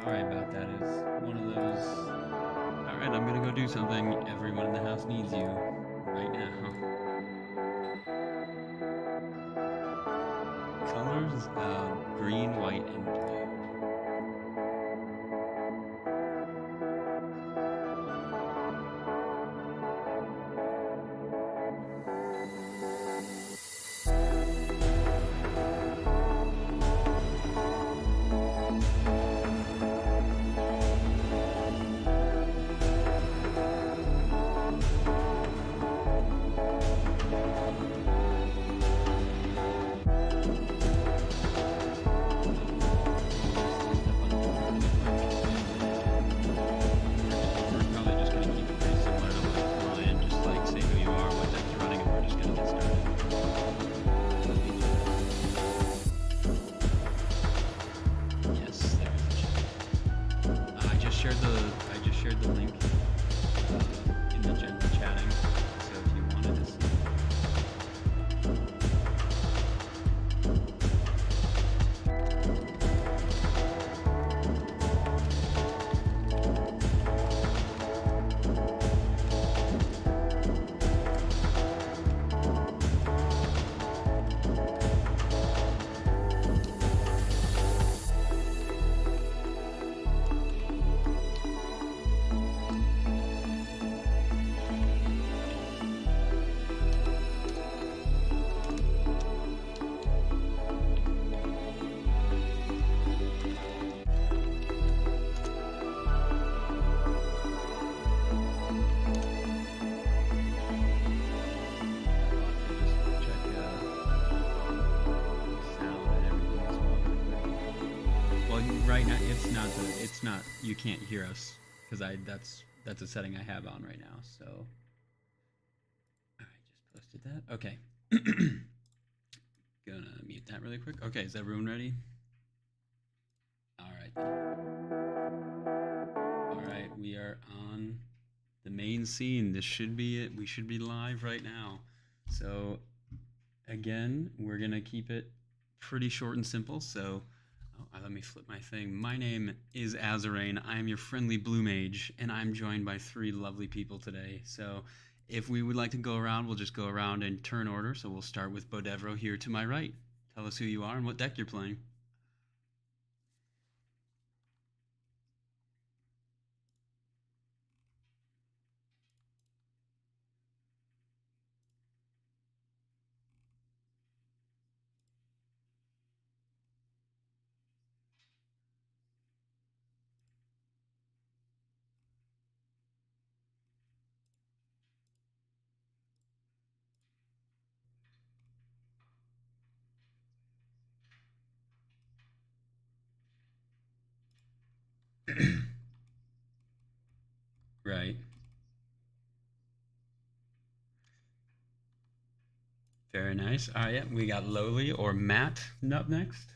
Sorry about that. It's one of those. All right, I'm gonna go do something. Everyone in the house needs you right now. Colors: green, white, and blue. I just shared the link in the general chatting, so if you wanted to see right now it's not you can't hear us because that's a setting I have on right now. So all right, just posted that. Okay. Gonna mute that really quick. Okay, is everyone ready? All right. All right, we are on the main scene. This should be it. We should be live right now. So again, we're gonna keep it pretty short and simple. So let me flip my thing. My name is Azarain. I am your friendly blue mage, and I'm joined by 3 lovely people today. So if we would like to go around, we'll just go around in turn order. So we'll start with Bodevro here to my right. Tell us who you are and what deck you're playing. Right. Very nice. All right, yeah, we got Lowly or Matt up next.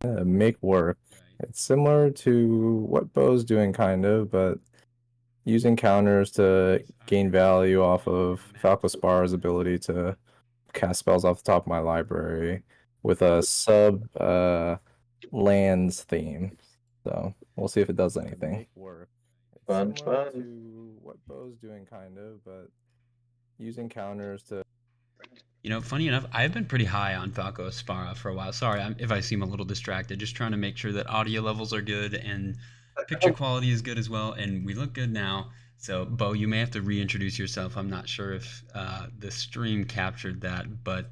Make work. Right. It's similar to what Bo's doing, kind of, but using counters to gain value off of Falco Spar's ability to cast spells off the top of my library with a sub lands theme. So we'll see if it does anything. Make work. It's similar to what Bo's doing, kind of, but using counters to. You know, funny enough, I've been pretty high on Falco Spara for a while. Sorry if I seem a little distracted. Just trying to make sure that audio levels are good and picture quality is good as well. And we look good now. So, Bo, you may have to reintroduce yourself. I'm not sure if the stream captured that, but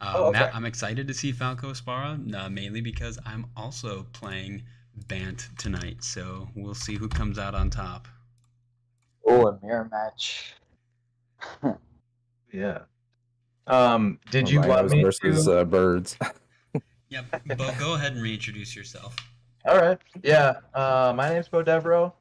okay. Matt, I'm excited to see Falco Spara, mainly because I'm also playing Bant tonight. So we'll see who comes out on top. Oh, a mirror match. Yeah. Did you want me versus birds? Yep. Bo, go ahead and reintroduce yourself. All right. Yeah. My name's Bo Devereaux.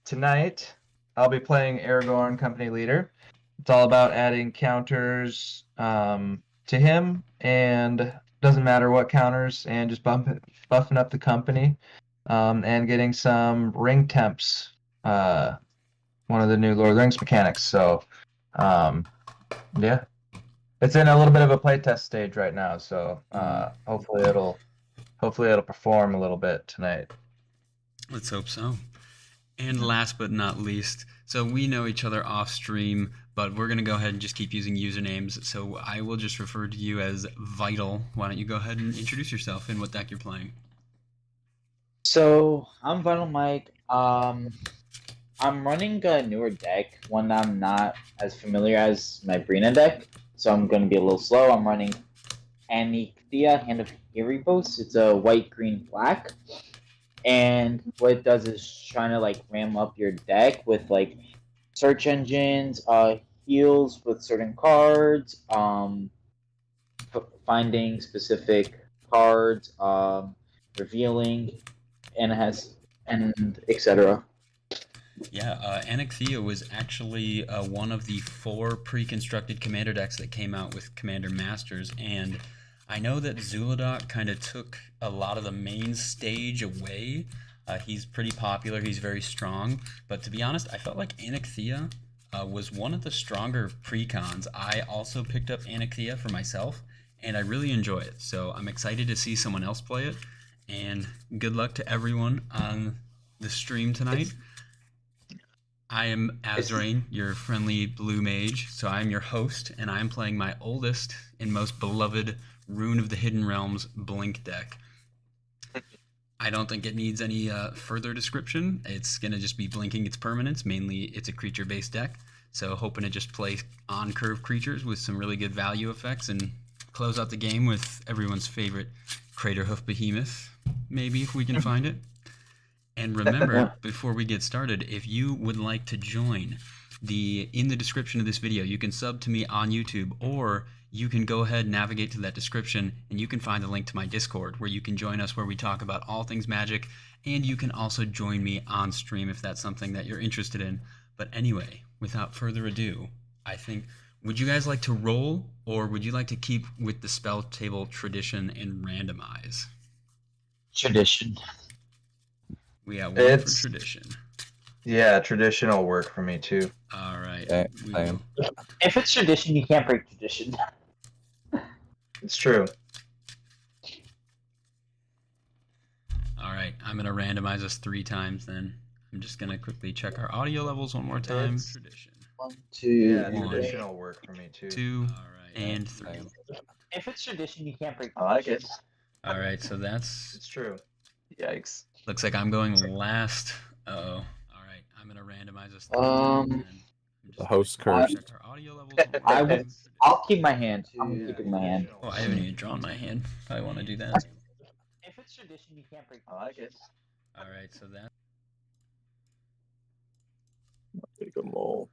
Tonight I'll be playing Aragorn, Company Leader. It's all about adding counters to him, and doesn't matter what counters, and just buffing up the company, and getting some ring temps. One of the new Lord of the Rings mechanics. So, yeah, it's in a little bit of a playtest stage right now. So, hopefully it'll perform a little bit tonight. Let's hope so. And last but not least, so we know each other off stream, but we're going to go ahead and just keep using usernames. So I will just refer to you as Vital. Why don't you go ahead and introduce yourself and what deck you're playing? So I'm Vital Mike. I'm running a newer deck, one that I'm not as familiar as my Brina deck, so I'm going to be a little slow. I'm running Anithia, Hand of Erebos. It's a white, green, black. And what it does is trying to like ram up your deck with like search engines, heals with certain cards, finding specific cards, revealing, and etc. Yeah, Anixia was actually one of the 4 pre-constructed commander decks that came out with Commander Masters, and I know that Zuladoc kind of took a lot of the main stage away. He's pretty popular, he's very strong, but to be honest, I felt like Anixia was one of the stronger precons. I also picked up Anixia for myself, and I really enjoy it, so I'm excited to see someone else play it, and good luck to everyone on the stream tonight. I am Azrain, your friendly blue mage, so I'm your host, and I'm playing my oldest and most beloved Rune of the Hidden Realms Blink deck. I don't think it needs any further description. It's going to just be blinking its permanents. Mainly, it's a creature-based deck, so hoping to just play on-curve creatures with some really good value effects and close out the game with everyone's favorite Craterhoof Behemoth, maybe, if we can find it. And remember, before we get started, if you would like to join, in the description of this video, you can sub to me on YouTube, or you can go ahead and navigate to that description, and you can find the link to my Discord, where you can join us, where we talk about all things Magic, and you can also join me on stream if that's something that you're interested in. But anyway, without further ado, I think, would you guys like to roll, or would you like to keep with the spell table tradition and randomize? Tradition. We got one for tradition. Yeah, traditional work for me too. All right. Same. If it's tradition, you can't break tradition. It's true. All right. I'm going to randomize us 3 times then. I'm just going to quickly check our audio levels one more time. It's- Tradition. 1, 2, Yeah, 1, traditional work for me too. 2, and 3. If it's tradition, you can't break I like it. All right. So that's... It's true. Yikes. Looks like I'm going last. Uh-oh. All right. I'm going to randomize us 3 Um, times then. I'm The host gonna curse. check our audio levels one more I time. would- I'll keep my hand. I'm Yeah, keeping my hand. Oh, I haven't even drawn my hand. Probably want to do that. If it's tradition, you can't break I like it. All right. So that... Take a mole.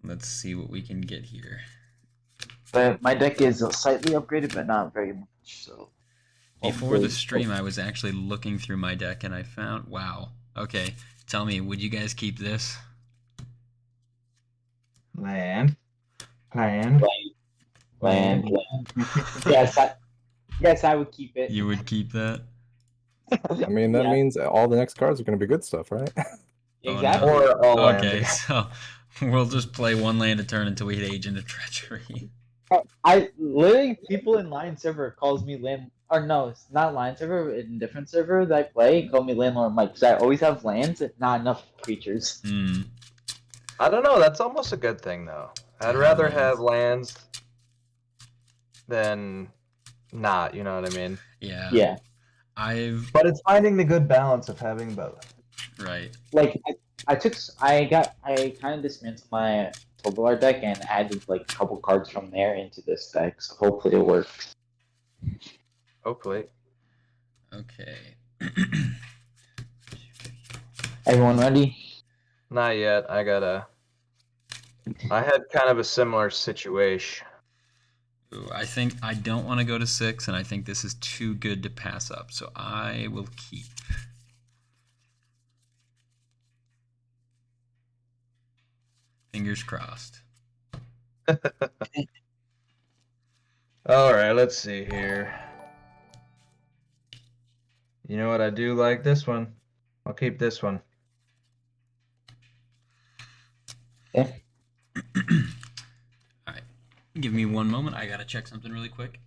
Let's see what we can get here. But my deck is slightly upgraded, but not very much. So Before the stream, I was actually looking through my deck, and I found... Wow. Okay. Tell me, would you guys keep this? Land. land. Yes, I would keep it. You would keep that? I mean, that Yeah. means all the next cards are going to be good stuff, right? Exactly. Or all Okay, so we'll just play 1 land a turn until we hit Agent of Treachery. I literally people in Lion server calls me land, or no, it's not Lion server. In different server that I play, call me Landlord Mike because I always have lands and not enough creatures. Hmm. I don't know. That's almost a good thing, though. I'd rather have lands than not. You know what I mean? Yeah. Yeah, But it's finding the good balance of having both. Right. like I kind of dismantled my Tobolar deck and added like a couple cards from there into this deck. So hopefully it works. Hopefully. Okay. Everyone ready? Not yet. I had kind of a similar situation. Ooh, Ooh, I think I don't want to go to 6, and I think this is too good to pass up, so I will keep. Fingers crossed. All right, let's see here. You know what? I do like this one. I'll keep this one. Okay. All right, give me one moment. I gotta check something really quick.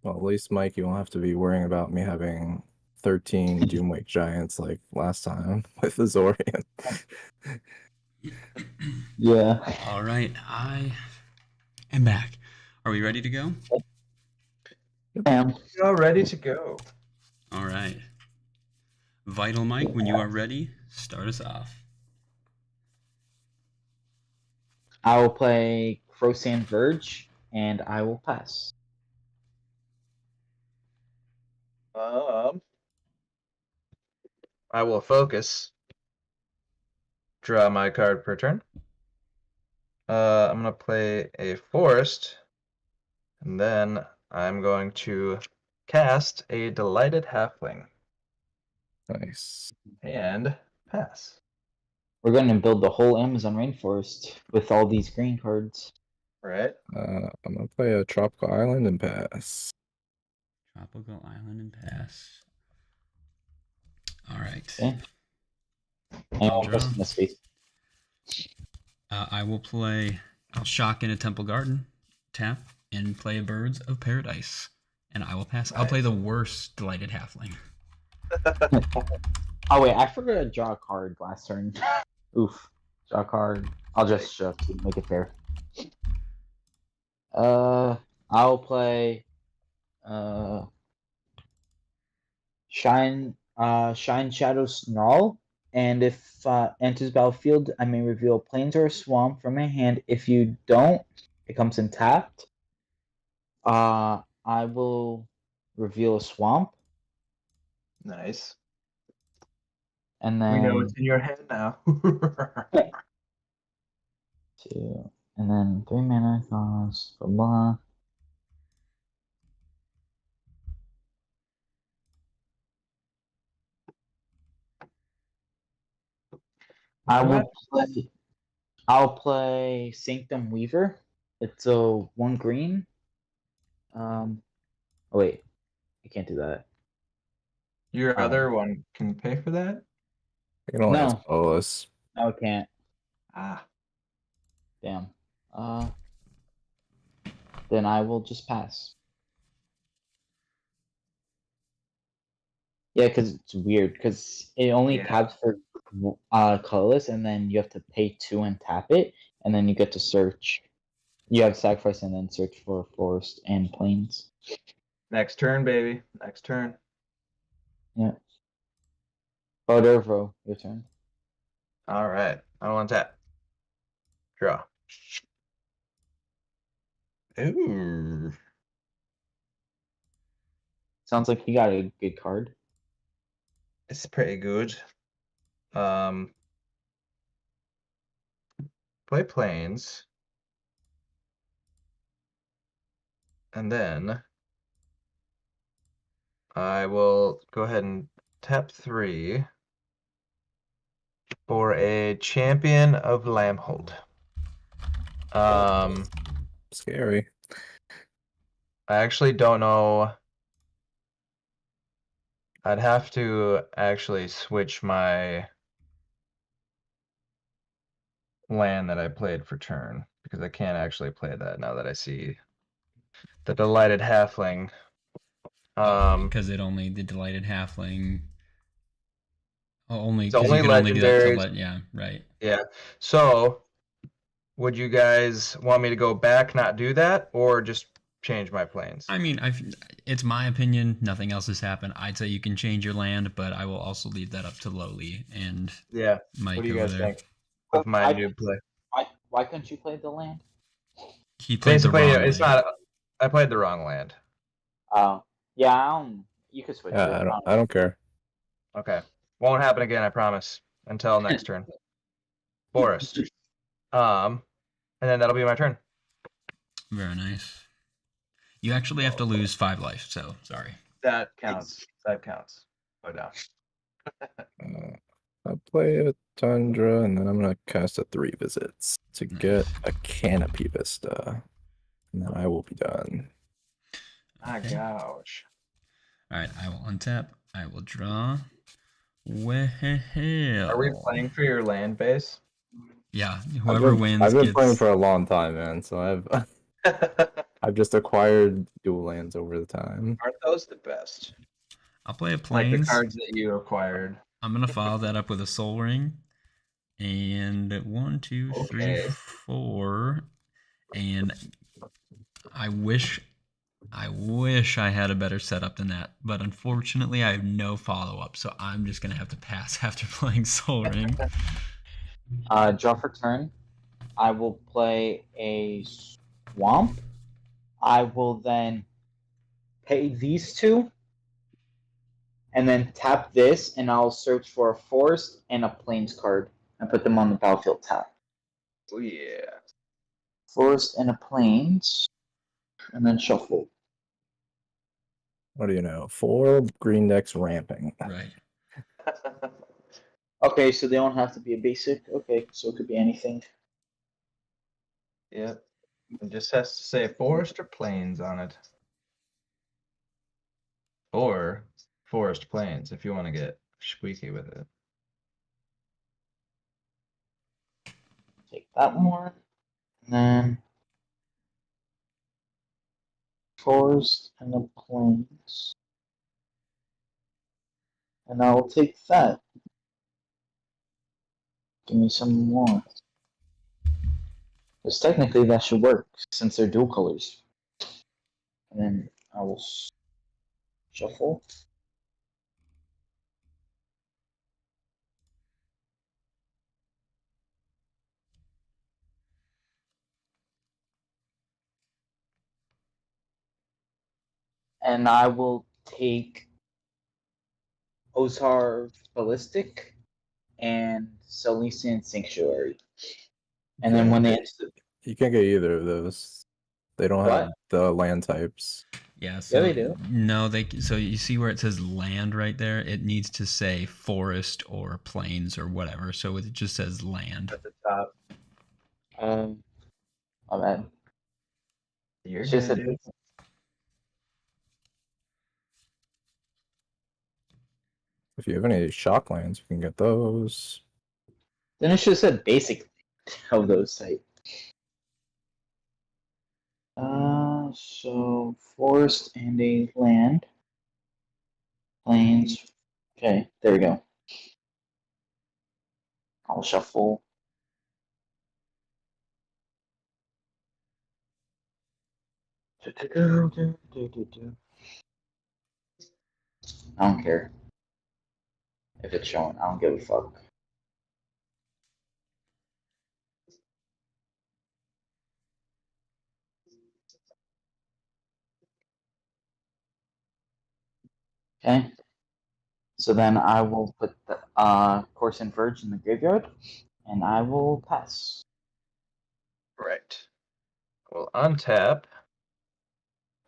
Well, at least, Mike, you won't have to be worrying about me having 13 Doomwake Giants like last time with the Zorian. Yeah. All right, I am back. Are we ready to go? Damn. You're ready to go. All right. Vital Mike, when you are ready, start us off. I will play Crowsand Verge, and I will pass. I will focus. Draw my card per turn. I'm gonna play a forest, and then I'm going to cast a Delighted Halfling Nice. and pass. We're going to build the whole Amazon rainforest with all these green cards. Right? I'm gonna play a Tropical Island and pass. Tropical Island and pass. All right. Okay. And I'll Draw. press in the space. I will play. I'll shock in a Temple Garden, tap, and play a Birds of Paradise, and I will pass. I'll play the worst Delighted Halfling. Oh wait, I forgot to draw a card last turn. Oof. Draw a card. I'll just to make it fair. I'll play Shine Shadow Snarl, and if enters battlefield, I may reveal a plains or a swamp from my hand. If you don't, it comes in tapped. I will reveal a swamp, Nice. and We then know what's in your hand now. 2, and then 3 mana cost, blah blah. I'll play Sanctum Weaver. It's a 1 green. Oh wait, I can't do that. Your other one can pay for that? I can only No. ask Bolus. No, I can't. Ah. Damn. Then I will just pass. Yeah, because it's weird. Because it only Yeah. taps for colorless, and then you have to pay 2 and tap it, and then you get to search. You have sacrifice and then search for forest and plains. Next turn, baby. Next turn. Yeah. Bodervo, your turn. All right. I want that. Draw. Ooh. Sounds like you got a good card. It's pretty good. Play planes. And then I will go ahead and tap 3 for a Champion of Lambhold. Scary. I actually don't know. I'd have to actually switch my land that I played for turn, because I can't actually play that now that I see the Delighted Halfling. Because the Delighted Halfling. Only It's because you only can only do that to legendaries. yeah, right. Yeah. So would you guys want me to go back, not do that, or just change my planes? I mean, it's my opinion. Nothing else has happened. I'd say you can change your land, but I will also leave that up to Lowly and Yeah. Mike What do you over guys there. think with my I- new play? Why couldn't you play the land? He played the Basically, wrong it's land. not. I played the wrong land. Oh, yeah. You could switch it. I don't care. Okay. Won't happen again, I promise. Until next turn. Forest. And then that'll be my turn. Very nice. You actually have to lose 5 life, so sorry. That counts. That counts. Go down. I'll play a Tundra, and then I'm gonna cast a 3 visits to get a Canopy Vista, and then I will be done. Ah, Okay. gosh. All right, I will untap. I will draw. Well, Are we playing for your land base? Yeah, whoever wins I've been gets. playing for a long time, man. So I've just acquired dual lands over the time. Aren't those the best? I'll play a Like the plains. cards that you acquired. I'm gonna follow that up with a Soul Ring, and 1, 2, 3, Okay. 4, and I wish I had a better setup than that, but unfortunately I have no follow up, so I'm just gonna have to pass after playing Soul Ring. Draw for turn. I will play a swamp. I will then pay these 2, and then tap this, and I'll search for a forest and a plains card and put them on the battlefield tap. Oh yeah. Forest and a plains, and then shuffle. What do you know? 4 green decks ramping. Right. Okay, so they don't have to be a basic. Okay, so it could be anything. Yep. It just has to say forest or plains on it. Or forest plains if you want to get squeaky with it. Take that one, and then forest and the plains, and I will take that. Give me some more. Because technically that should work since they're dual colors. And then I will shuffle. And I will take Ozar Ballistic and Silesian Sanctuary. And then when they You can't get either of those. They don't have What? the land types. Yeah, so they do. No, so you see where it says land right there? It needs to say forest or plains or whatever. So it just says land. At the top. My bad. You're It's just good, a, dude. If you have any shock lands, you can get those. then it should have said basic of those type. So forest and a land. Plains. Okay, there we go. I'll shuffle. I don't care if it's showing. I don't give a fuck. Okay. So then I will put the Course and Verge in the graveyard, and I will pass. Right. We'll untap.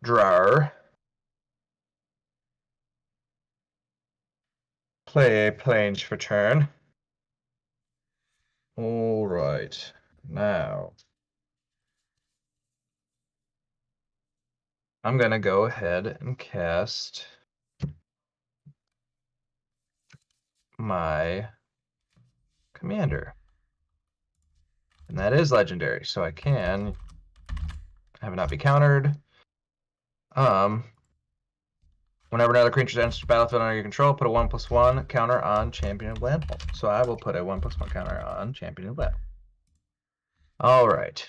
Drawer. Play a plains for turn. All right. Now. I'm going to go ahead and cast my commander. And that is legendary, so I can have it not be countered. Whenever another creature enters the battlefield under your control, put a 1/1 counter on Champion of Landfall. So I will put a 1/1 counter on Champion of Landfall. All right.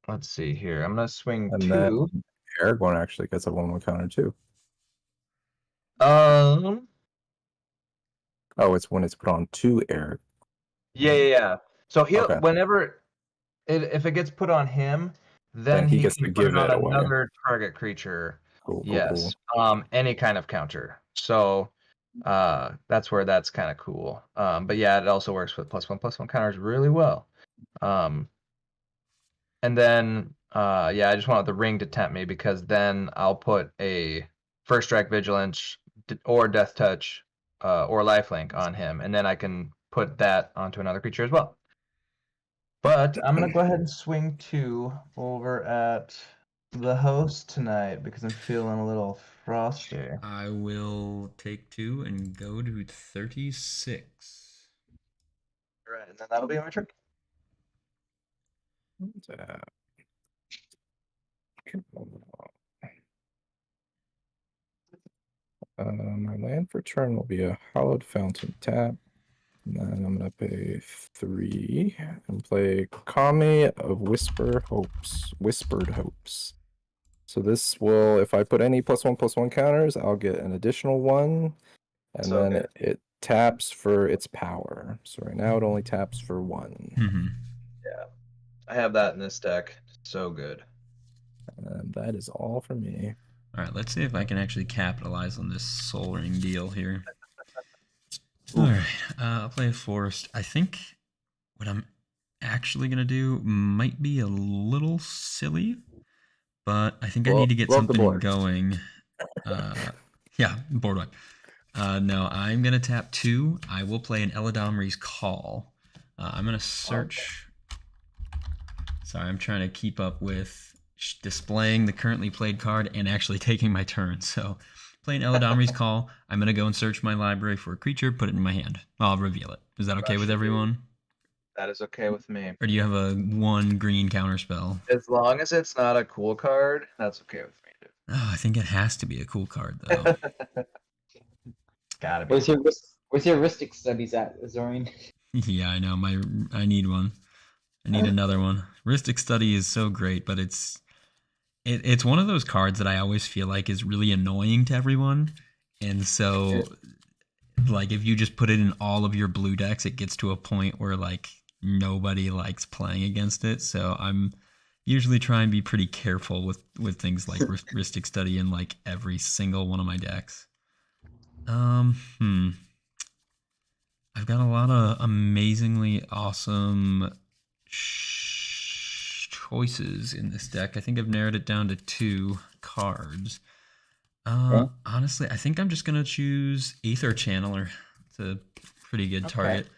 Let's see here. I'm gonna swing And 2. then Aragorn actually gets a 1/1 counter too. Um. Oh, it's when it's put on to Eric. Yeah. So he'll Okay. whenever if it gets put on him, then he he gets can to put it give on it away. another target creature. Cool. Yes. Any kind of counter. So that's where that's kind of cool. But yeah, it also works with +1/+1 counters really well. And then yeah, I just want the ring to tempt me because then I'll put a first strike vigilance or death touch or lifelink on him, and then I can put that onto another creature as well. But I'm gonna go ahead and swing 2 over at the host tonight because I'm feeling a little frosty. I will take 2 and go to 36. Right, and then that'll be my turn. My land for turn will be a Hallowed Fountain tap. And then I'm gonna pay 3 and play Kami of Whispered Hopes. So this will, if I put any +1/+1 counters, I'll get an additional 1, and So then good. it taps for its power. So right now it only taps for 1. Mm-hmm. Yeah, I have that in this deck. So good. And that is all for me. All right, let's see if I can actually capitalize on this Soul Ring deal here. Ooh. All right, I'll play a Forest. I think what I'm actually going to do might be a little silly, but I think I need to get love the something board. going. Yeah, board wipe. No, I'm going to tap 2. I will play an Eladamri's Call. I'm going to search. Sorry, I'm trying to keep up with displaying the currently played card and actually taking my turn. So, playing Eladamri's Call. I'm going to go and search my library for a creature, put it in my hand. I'll reveal it. Is that okay with everyone? That is okay with me. Or do you have a 1 green counter spell? As long as it's not a cool card, that's okay with me, dude. Oh, I think it has to be a cool card, though. Gotta be. Where's your Ristic studies at, Zorin? Yeah, I know. I need one. I need another one. Ristic Study is so great, but it's one of those cards that I always feel like is really annoying to everyone. And so, like, if you just put it in all of your blue decks, it gets to a point where, like, nobody likes playing against it. So I'm usually try and be pretty careful with things like Ristic Study in, like, every single one of my decks. I've got a lot of amazingly awesome choices in this deck. I think I've narrowed it down to 2 cards. Honestly, I think I'm just gonna choose Aether Channeler. It's a pretty good target.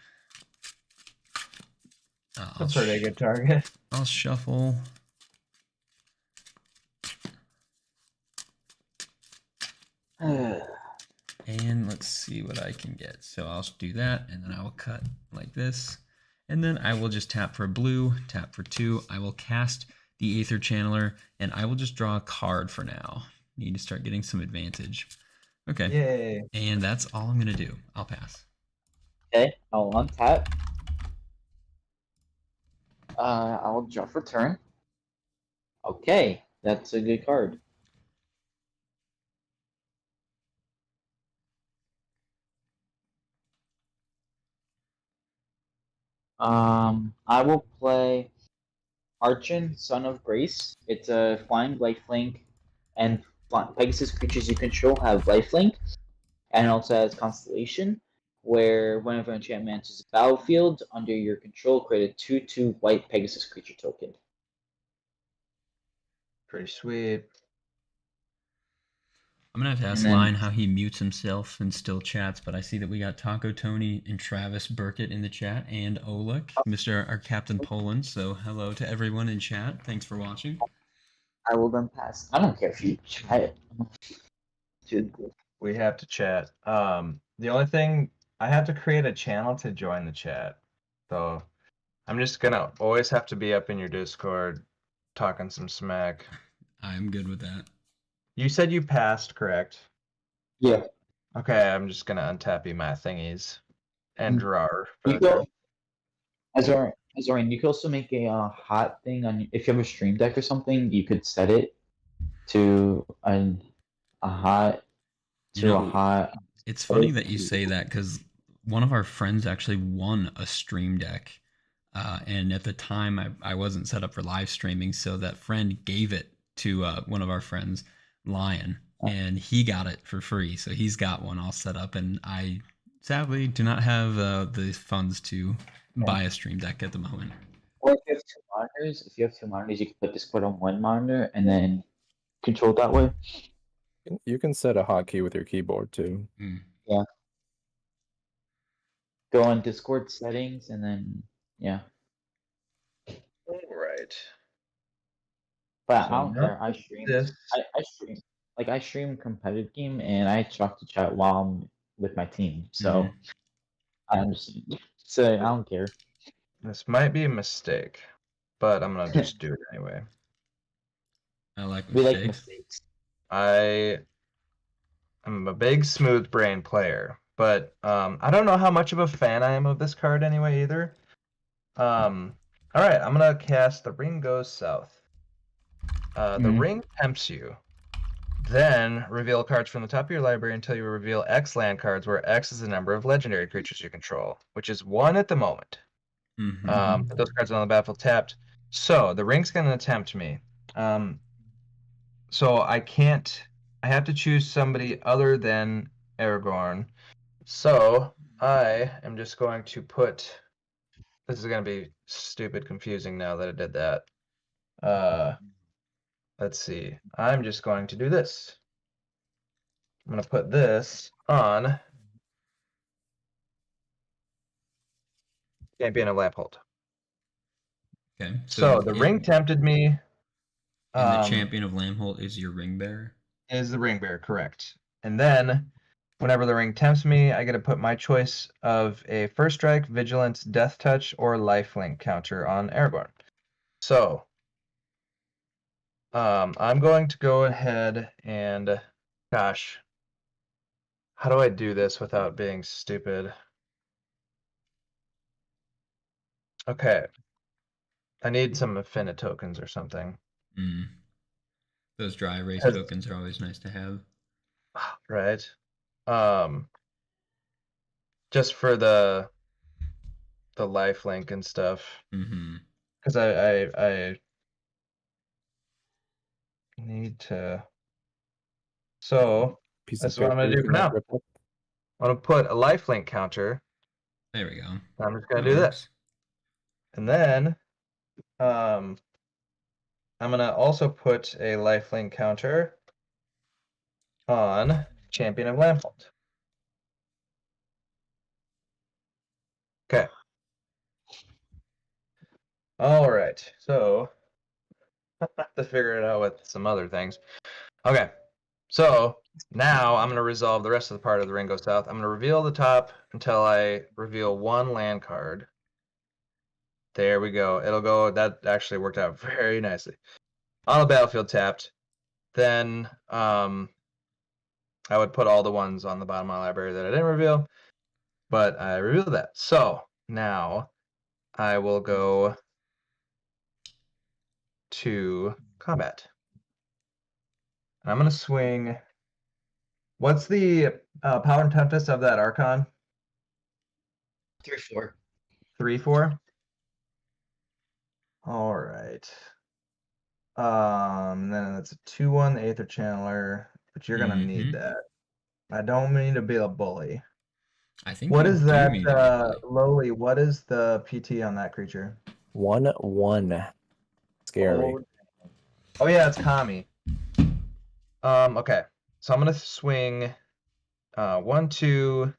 That's a pretty good target. I'll shuffle. And let's see what I can get. So I'll do that, and then I will cut like this. And then I will just tap for blue, tap for 2. I will cast the Aether Channeler, and I will just draw a card for now. Need to start getting some advantage. Okay. Yay. And that's all I'm going to do. I'll pass. Okay, I'll untap. I'll draw for turn. Okay, that's a good card. I will play Archon, Son of Grace. It's a flying lifelink, and Pegasus creatures you control have lifelink, and it also has Constellation, where whenever enchantment enters the battlefield under your control, create a 2/2 white Pegasus creature token. Pretty sweet. I'm going to have to ask Line how he mutes himself and still chats, but I see that we got Taco Tony and Travis Burkett in the chat, and Oleg, our Captain Poland. So hello to everyone in chat. Thanks for watching. I will then pass. I don't care if you chat it. We have to chat. The only thing, I have to create a channel to join the chat. So I'm just gonna always have to be up in your Discord talking some smack. I'm good with that. You said you passed, correct? Yeah. Okay, I'm just gonna untap you my thingies and drawer. For You the go. turn. Azorian, you could also make a hot thing on if you have a stream deck or something. You could set it to a hot You to a know, hot. it's funny that you say that because one of our friends actually won a stream deck. And at the time, I wasn't set up for live streaming, so that friend gave it to one of our friends, Lion, and he got it for free. So he's got one all set up, and I sadly do not have the funds to buy a stream deck at the moment. Or if you have two monitors, you can put Discord on one monitor and then control it that way. You can set a hotkey with your keyboard too. Mm. Yeah. Go on Discord settings and then yeah. All right. But So I don't now care. I stream. this. I stream. Like I stream competitive game and I talk to chat while I'm with my team. So Mhm. I understand. So I don't care. This might be a mistake, but I'm gonna just do it anyway. I like We like mistakes. mistakes. I'm a big smooth brain player, but I don't know how much of a fan I am of this card anyway either. All right, I'm gonna cast The Ring Goes South. The Mhm. ring tempts you. Then reveal cards from the top of your library until you reveal X land cards, where X is the number of legendary creatures you control, which is 1 at the moment. Mm-hmm. Put those cards on the battlefield tapped. So the ring's gonna tempt me. So I have to choose somebody other than Aragorn. So I am just going to put, this is going to be stupid confusing now that I did that. Let's see. I'm just going to do this. I'm going to put this on Champion of Lamphold. Okay. So the ring tempted me. And the Champion of Lamholt is your ring bearer? Is the ring bearer, correct. And then whenever the ring tempts me, I get to put my choice of a first strike, vigilance, death touch, or lifelink counter on Aragorn. So I'm going to go ahead and, gosh, how do I do this without being stupid? Okay. I need some Affinity tokens or something. Mm. Those dry erase 'Cause- tokens are always nice to have. Right. Just for the lifelink and stuff. Mm-hmm. Because I need to. So Piece that's of what I'm gonna paper do you for can, like, now. rip up. I'm gonna put a lifelink counter. There we go. I'm just gonna That do works. this. And then I'm gonna also put a lifelink counter on Champion of Lamphold. Okay. All right. So I have to figure it out with some other things. Okay. So now I'm gonna resolve the rest of the part of the Ring Goes South. I'm gonna reveal the top until I reveal 1 land card. There we go. It'll go. That actually worked out very nicely. On the battlefield tapped. Then I would put all the ones on the bottom of my library that I didn't reveal, but I revealed that. So now I will go to combat. I'm gonna swing. What's the power and toughness of that Archon? 3/4. 3/4. All right. Then it's a 2/1, the Aether Channeler, but you're gonna need that. I don't mean to be a bully. I think What you is do that, mean to be a bully. Lowly? What is the PT on that creature? 1/1. Scary. Oh yeah, it's Kami. Okay. So I'm gonna swing 1, 2,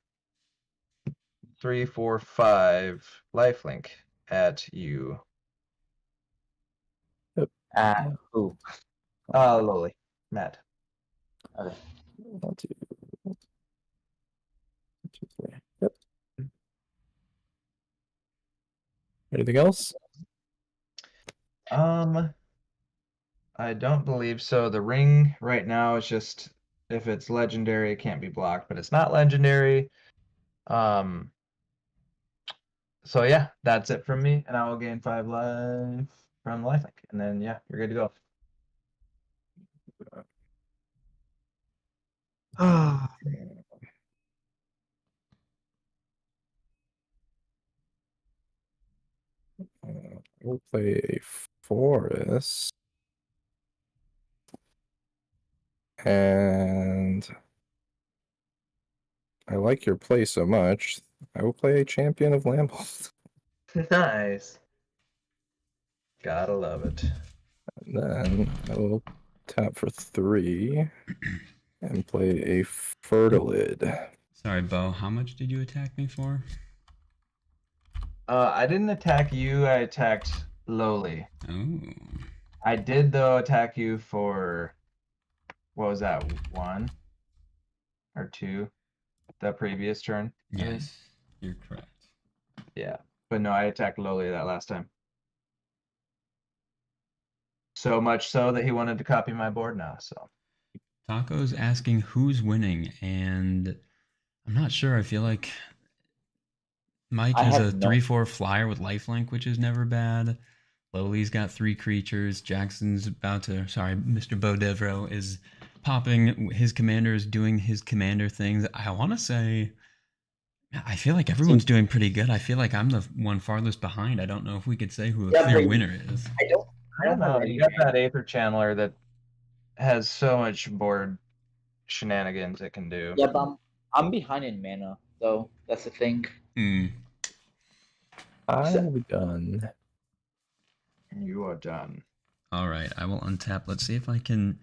3, 4, 5 lifelink at you. Who? Lowly. Matt. Okay. 1, 2, 1, 2, 3. Yep. Anything else? I don't believe so. The ring right now is just if it's legendary, it can't be blocked, but it's not legendary. So yeah, that's it from me, and I will gain 5 life from lifelink, and then yeah, you're good to go. We'll play a forest. And I like your play so much, I will play a champion of Lambolt. Nice. Gotta love it. And then I will tap for 3 and play a Fertilid. Sorry, Bo. How much did you attack me for? I didn't attack you. I attacked Lowly. Oh. I did though attack you for what was that, 1 or 2? The previous turn. I think. Yes, you're correct. Yeah, but no, I attacked Lowly that last time. So much so that he wanted to copy my board now. So Taco's asking who's winning, and I'm not sure. I feel like Mike I has a have no- 3/4 flyer with lifelink, which is never bad. Lowly's got 3 creatures. Jackson's about to. Sorry, Mr. Bo Devro is popping. His commander is doing his commander things. I want to say. I feel like everyone's doing pretty good. I feel like I'm the one farthest behind. I don't know if we could say who a Yeah, clear but- winner is. I don't know. have any You got that Aether Channeler that has so much board shenanigans it can do. Yeah, but I'm behind in mana, though. That's the thing. Hmm. I'm done. You are done. All right, I will untap. Let's see if I can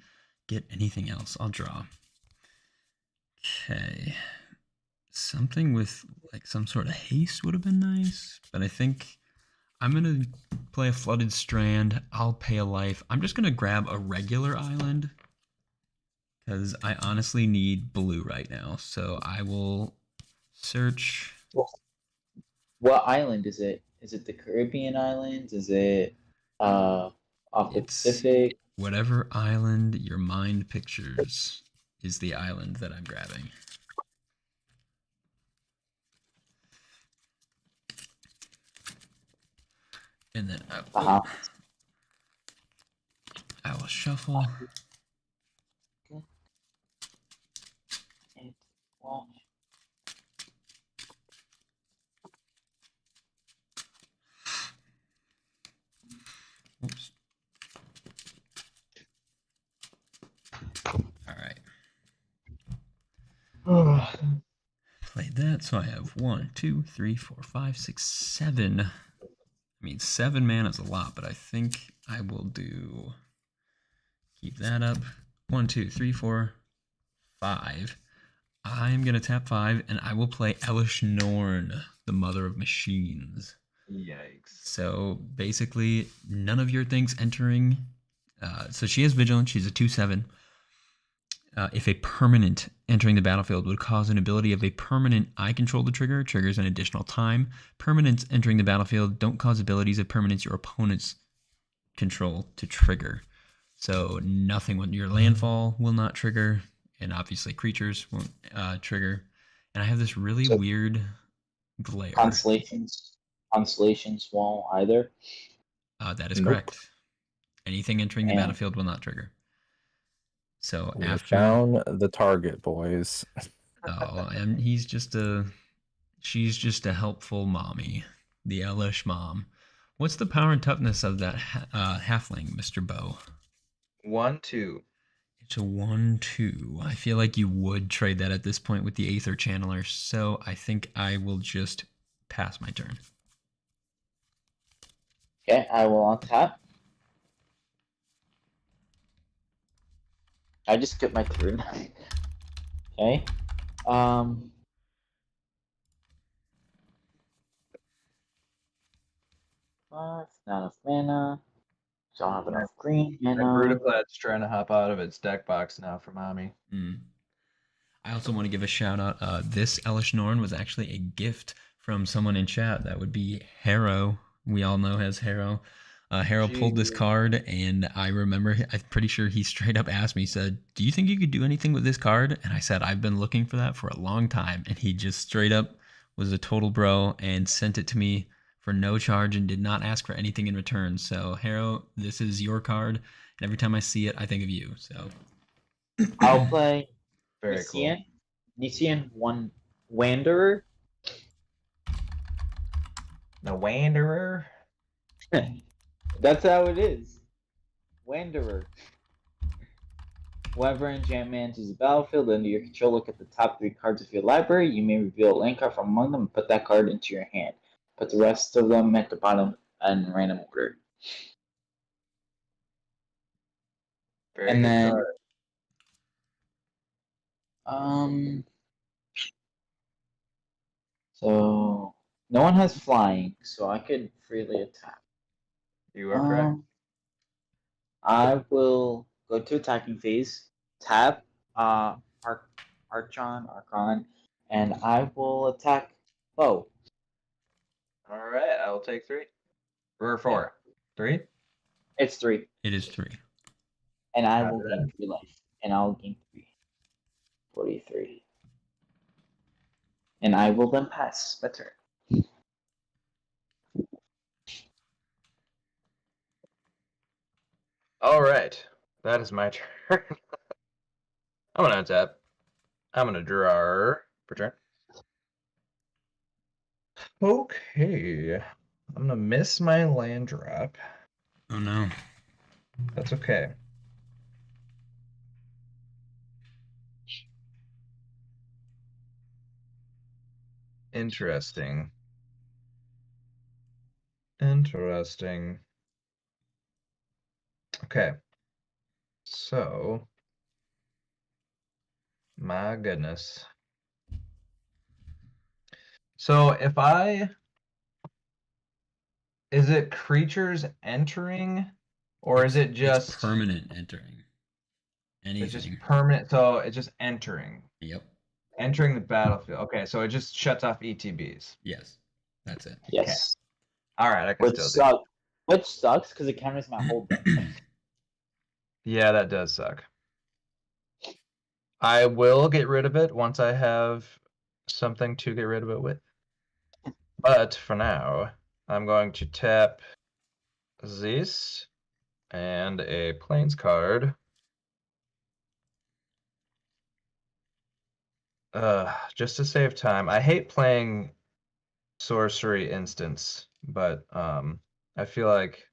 get anything else. I'll draw. Okay. Something with like some sort of haste would have been nice, but I think I'm going to play a Flooded Strand. I'll pay a life. I'm just going to grab a regular island because I honestly need blue right now. So I will search. What island is it? Is it the Caribbean islands? Is it off the It's- Pacific? Whatever island your mind pictures is the island that I'm grabbing. And then Uh-huh. I will shuffle. Well, Oops. All right. Played that, so I have 1, 2, 3, 4, 5, 6, 7. I mean, 7 mana is a lot, but I think I will do. Keep that up. 1, 2, 3, 4, 5. I'm gonna tap 5, and I will play Elish Norn, the Mother of Machines. Yikes. So basically, none of your things entering. So she has Vigilant. She's a 2/7. If a permanent entering the battlefield would cause an ability of a permanent I control the trigger, triggers an additional time. Permanents entering the battlefield don't cause abilities of permanents your opponents control to trigger. So nothing when your landfall will not trigger, and obviously creatures won't trigger. And I have this really So- weird glare. Constellations won't either. That is Nope. correct. Anything entering the Damn. battlefield will not trigger. So We after found the target, boys. oh, and she's just a helpful mommy, the Elish mom. What's the power and toughness of that halfling, Mr. Bo? 1, 2. It's a 1/2. I feel like you would trade that at this point with the Aether Channeler, so I think I will just pass my turn. Okay, I will untap. I just skipped my turn. Okay. Not enough mana. Don't have enough green And mana. Brutaclad's trying to hop out of its deck box now for mommy. I also want to give a shout out. This Elish Norn was actually a gift from someone in chat. That would be Harrow. We all know as Harrow. Harrow pulled this Jeez. card, and I remember, I'm pretty sure he straight up asked me, said, "Do you think you could do anything with this card?" And I said, "I've been looking for that for a long time." And he just straight up was a total bro and sent it to me for no charge and did not ask for anything in return. So, Harrow, this is your card. And every time I see it, I think of you. So, I'll play Very cool. Nisian one Wanderer. The Wanderer. That's how it is. Wanderer. Whenever enchantment enters the battlefield under your control, look at the top 3 cards of your library. You may reveal a land card from among them and put that card into your hand. Put the rest of them at the bottom in random order. Very And good then, card. so no one has flying, so I could freely attack. You are correct. I will go to attacking phase, tap Archon, and I will attack Bo. All right, I will take 3. Or 4. 3? It's 3. it is 3. And I Copy will that. gain 3 life. And I'll gain 3. 43. And I will then pass my turn. All right, that is my turn. I'm gonna untap. I'm gonna draw for turn. Okay, I'm gonna miss my land drop. Oh, no. That's okay. Interesting. Interesting. Okay. So, my goodness. So if is it creatures entering, or is it just It's permanent entering? It's just Anything. permanent, so it's just entering. Yep. Entering the battlefield. Okay, so it just shuts off ETBs. Yes. That's it. Yes. All right, I can Which still do. Which sucks because it counters my whole deck. Yeah, that does suck. I will get rid of it once I have something to get rid of it with. But for now, I'm going to tap this and a Plains card. Just to save time. I hate playing sorcery instance, but I feel like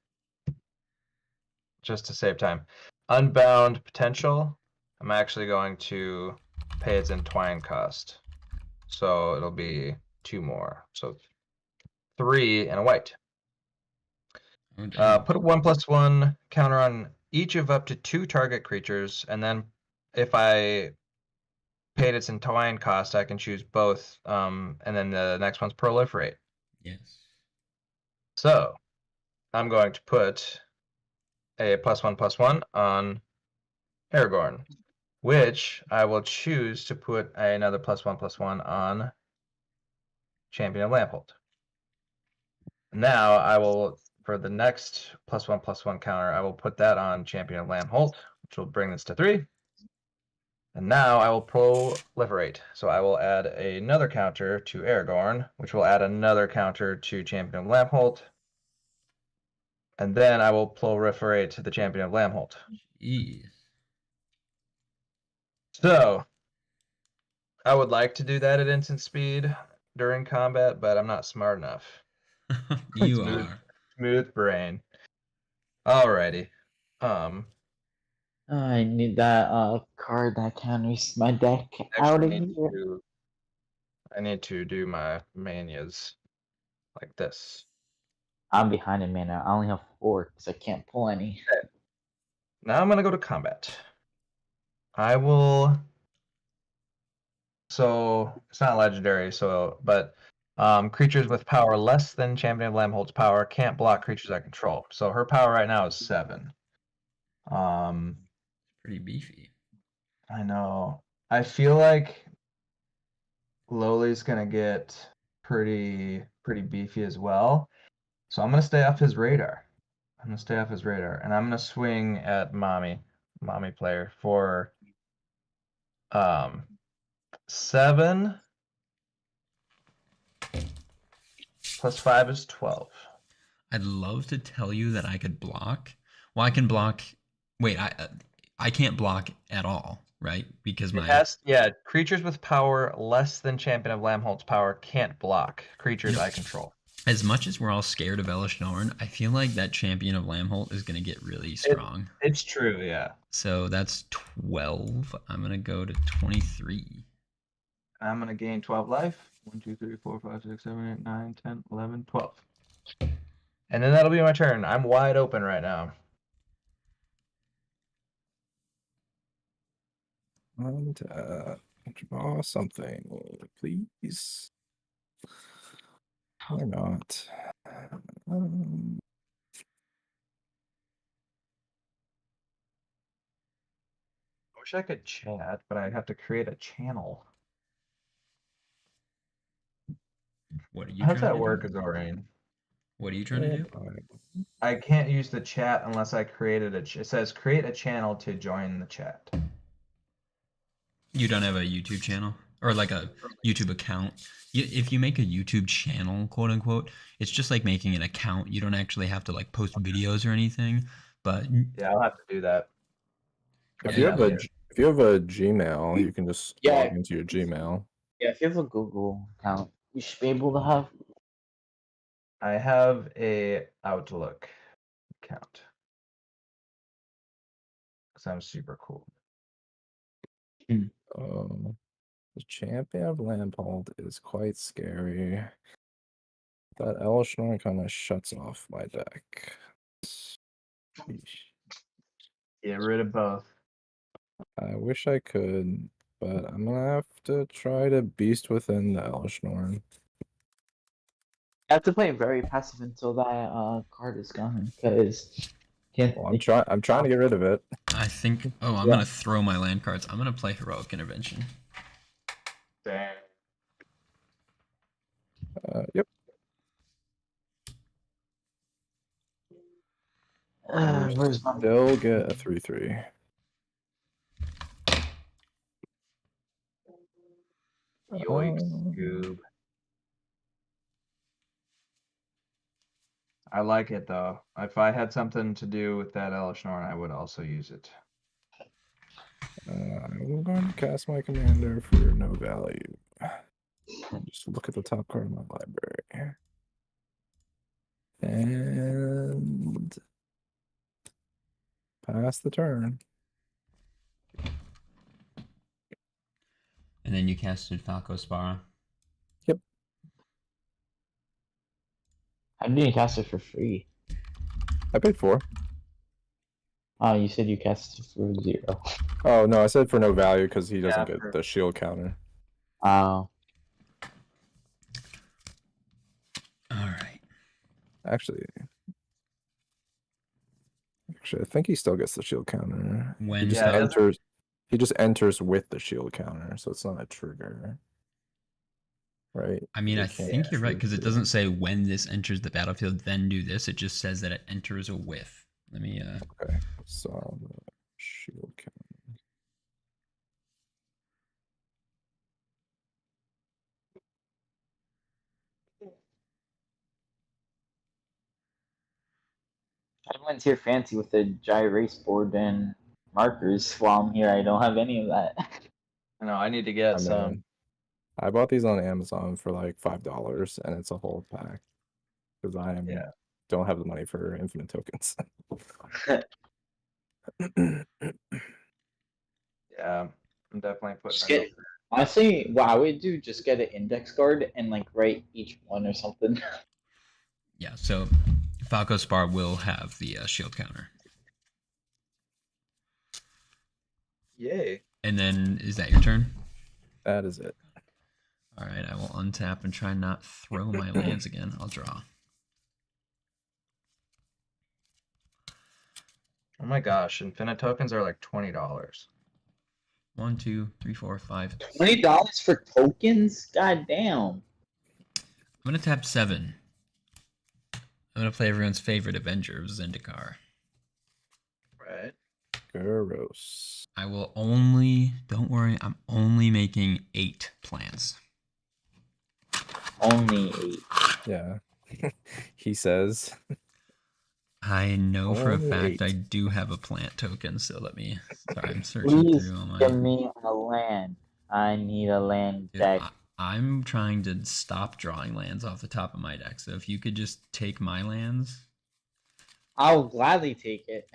just to save time. Unbound potential. I'm actually going to pay its entwine cost. So it'll be 2 more. So 3 and a white. Oh, damn. Put a 1/1 counter on each of up to 2 target creatures, and then if I paid its entwine cost, I can choose both. And then the next one's proliferate. Yes. So I'm going to put a +1/+1 on Aragorn, which I will choose to put another +1/+1 on Champion of Lamphold. Now I will, for the next +1/+1 counter, I will put that on Champion of Lamphold, which will bring this to 3. And now I will proliferate. So I will add another counter to Aragorn, which will add another counter to Champion of Lamphold. And then I will proliferate to the Champion of Lamphold. Jeez. So I would like to do that at instant speed during combat, but I'm not smart enough. You Smooth. are. Smooth brain. Alrighty. I need that card that counters my deck out of here. I need to do my manias like this. I'm behind in mana. I only have 4 because I can't pull any. Now I'm gonna go to combat. I will. So it's not legendary, but creatures with power less than Champion of Lamphold's power can't block creatures I control. So her power right now is 7. Pretty beefy. I know. I feel like Lowly's gonna get pretty beefy as well. So I'm gonna stay off his radar. And I'm gonna swing at mommy player for 7 plus 5 is 12. I'd love to tell you that I could block. Well, I can block. Wait, I can't block at all, right? Because my Creatures with power less than Champion of Lamholt's power can't block creatures I control. as much as we're all scared of Elish Norn, I feel like that Champion of Lamholt is gonna get really strong. It's true, yeah. So that's 12. I'm gonna go to 23. I'm going to gain 12 life. 1, 2, 3, 4, 5, 6, 7, 8, 9, 10, 11, 12. And then that'll be my turn. I'm wide open right now. And draw something, please. Or not. I wish I could chat, but I'd have to create a channel. What are you How does trying that to work, do? Azorian? What are you trying to do? I can't use the chat unless I created it says create a channel to join the chat. You don't have a YouTube channel or like a YouTube account. If you make a YouTube channel, quote unquote, it's just like making an account. You don't actually have to like post videos or anything. But Yeah, I'll have to do that. If you have a Gmail, you can just Yeah. log into your Gmail. Yeah, if you have a Google account, you should be able to have. I have a Outlook account. Because I'm super cool. The Champion of Lampold is quite scary. That Elish Norn kind of shuts off my deck. Get rid of both. I wish I could, but I'm gonna have to try to beast within the Elish Norn. I have to play very passive until that card is gone, because Well, I'm trying to get rid of it. I think. Oh, I'm gonna throw my land cards. I'm gonna play Heroic Intervention. Dang. Yep. Where's my They'll get a 3/3. Yoinks, Goob. I like it though. If I had something to do with that Elish Norn, I would also use it. I'm going to cast my commander for no value. Just look at the top card of my library. And pass the turn. And then you casted Falco Spara. I didn't cast it for free. I paid 4. Oh, you said you cast it for 0. Oh no, I said for no value because he doesn't Yeah, get the shield counter. Oh. Alright. Actually, I think he still gets the shield counter. When He just Yeah, enters. He just enters with the shield counter, so it's not a trigger. Right? I mean, They I can't think you're right because it trigger. doesn't say when this enters the battlefield, then do this. It just says that it enters a with. Let me. Okay, so the shield counter. I went here fancy with the gyrase board and markers. While I'm here, I don't have any of that. No, I need to get I some. mean, I bought these on Amazon for like $5, and it's a whole pack because I don't have the money for infinite tokens. Yeah, I'm definitely putting Just it get. Honestly, what I would do, just get an index card and like write each one or something. Yeah, so Falco Spar will have the shield counter. Yay. And then, is that your turn? That is it. Alright, I will untap and try not throw my lands again. I'll draw. Oh my gosh, infinite tokens are like $20. 1, 2, 3, 4, 5. $20 for tokens? God damn. I'm gonna tap 7. I'm gonna play everyone's favorite Avenger of Zendikar. Right. Gross. I will only, don't worry, I'm only making 8 plans. Only 8. Yeah. he says. I know for a Only fact I 8. do have a plant token, so let me. Sorry, I'm searching Please through all my. give me a land. I need a land Dude, deck. I'm trying to stop drawing lands off the top of my deck, so if you could just take my lands. I'll gladly take it.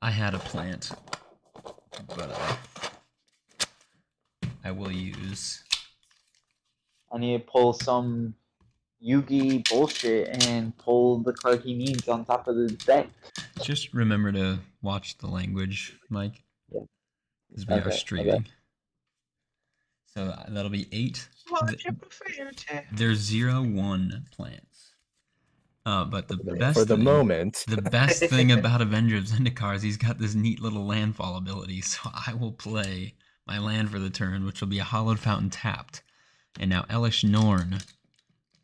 I had a plant, but I will use. I need to pull some Yugi bullshit and pull the card he needs on top of the deck. Just remember to watch the language, Mike. Yeah. Because we are Okay, streaming. So that'll be 8. Watch your profanity. There's 0-1 plants. But the best For the thing, moment. the best thing about Avenger of Zendikar is he's got this neat little landfall ability. So I will play my land for the turn, which will be a Hollowed Fountain tapped. And now Elish Norn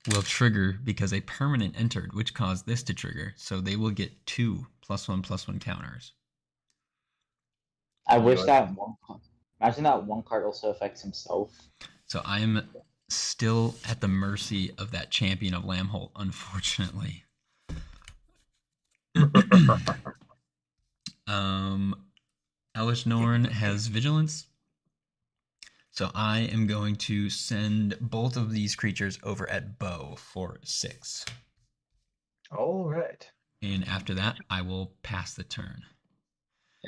will trigger because a permanent entered, which caused this to trigger. So they will get 2 +1/+1 counters. I wish that one card. Imagine that one card also affects himself. So I'm still at the mercy of that champion of Lambholt, unfortunately. Elish Norn has Vigilance. So I am going to send both of these creatures over at Bow for 6. All right. And after that, I will pass the turn.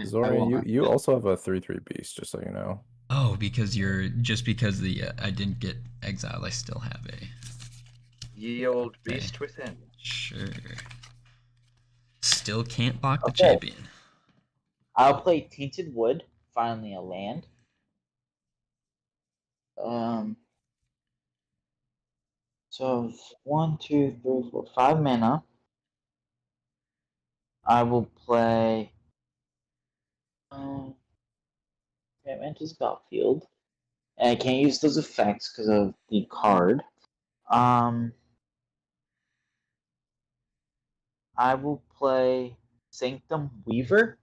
Zori, you also have a 3/3 beast, just so you know. Oh, because because the I didn't get exiled, I still have a. Ye old beast within. Sure. Still can't block the Okay. champion. I'll play Tainted Wood, finally a land. So 1, 2, 3, 4, 5 mana. I will play Mantis Battlefield. And I can't use those effects because of the card. I will play Sanctum Weaver.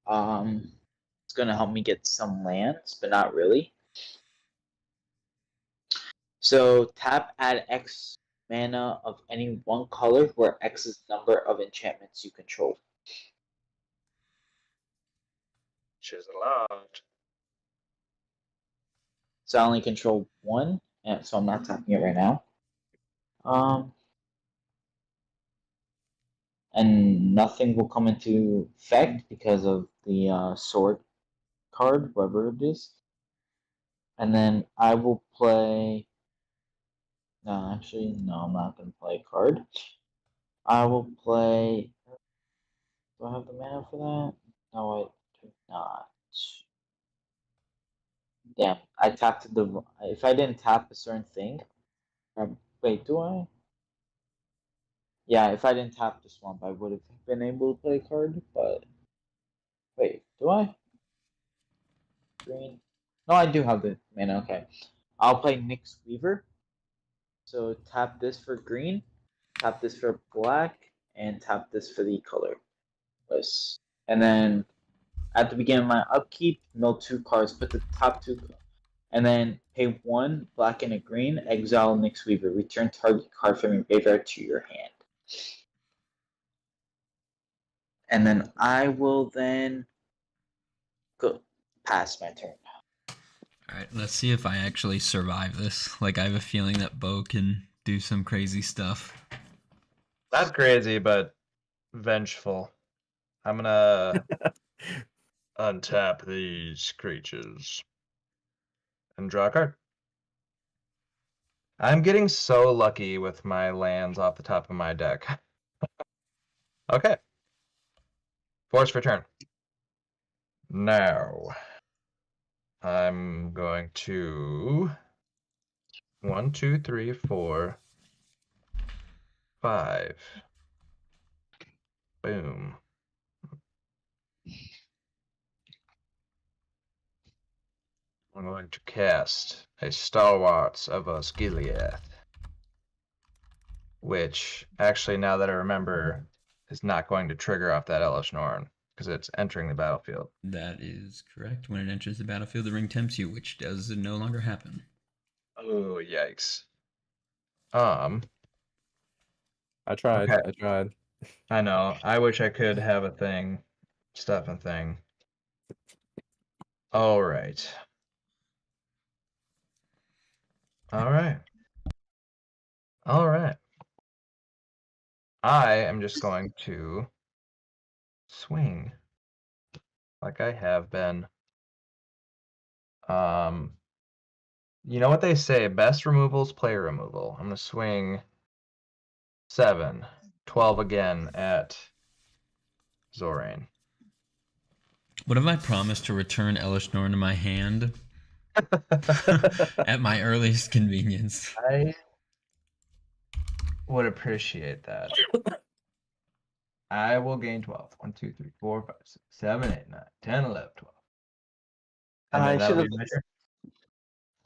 It's gonna help me get some lands, but not really. So tap, add X mana of any one color, where X is the number of enchantments you control. Which is a lot. So I only control one, and so I'm not tapping it right now. And nothing will come into effect because of the sword card, whatever it is. And then I will play. No, actually, no, I'm not going to play a card. I will play. Do I have the mana for that? No, I do not. Damn, I tapped the. If I didn't tap a certain thing. Wait, do I? Yeah, if I didn't tap the swamp, I would have been able to play a card, but. Wait, do I? Green. No, I do have the mana, okay. I'll play Nyx Weaver. So tap this for green, tap this for black, and tap this for the color list. And then at the beginning of my upkeep, mill 2 cards, put the top 2, and then pay 1 black and a green, exile Nyx Weaver, return target card from your graveyard to your hand. And then I will then go pass my turn. Alright, let's see if I actually survive this. Like, I have a feeling that Bo can do some crazy stuff. Not crazy, but vengeful. I'm gonna untap these creatures and draw a card. I'm getting so lucky with my lands off the top of my deck. Okay. Force for turn. Now, I'm going to 1, 2, 3, 4, 5. Boom. I'm going to cast a Stalwarts of Osgiliath, which, actually, now that I remember, is not going to trigger off that Elish Norn, because it's entering the battlefield. That is correct. When it enters the battlefield, the ring tempts you, which does no longer happen. Oh, yikes. I tried. Okay. I tried. I know. I wish I could have a thing. Stuff and thing. All right. All right. All right. I am just going to swing like I have been. You know what they say, best removals, player removal. I'm gonna swing 7, 12 again at Zorain. What if I promise to return Elish Norn to my hand at my earliest convenience? I would appreciate that. I will gain 12. 1, 2, 3, 4, 5, 6, 7, 8, 9, 10, 11, 12. And I then that'll should be have. my turn.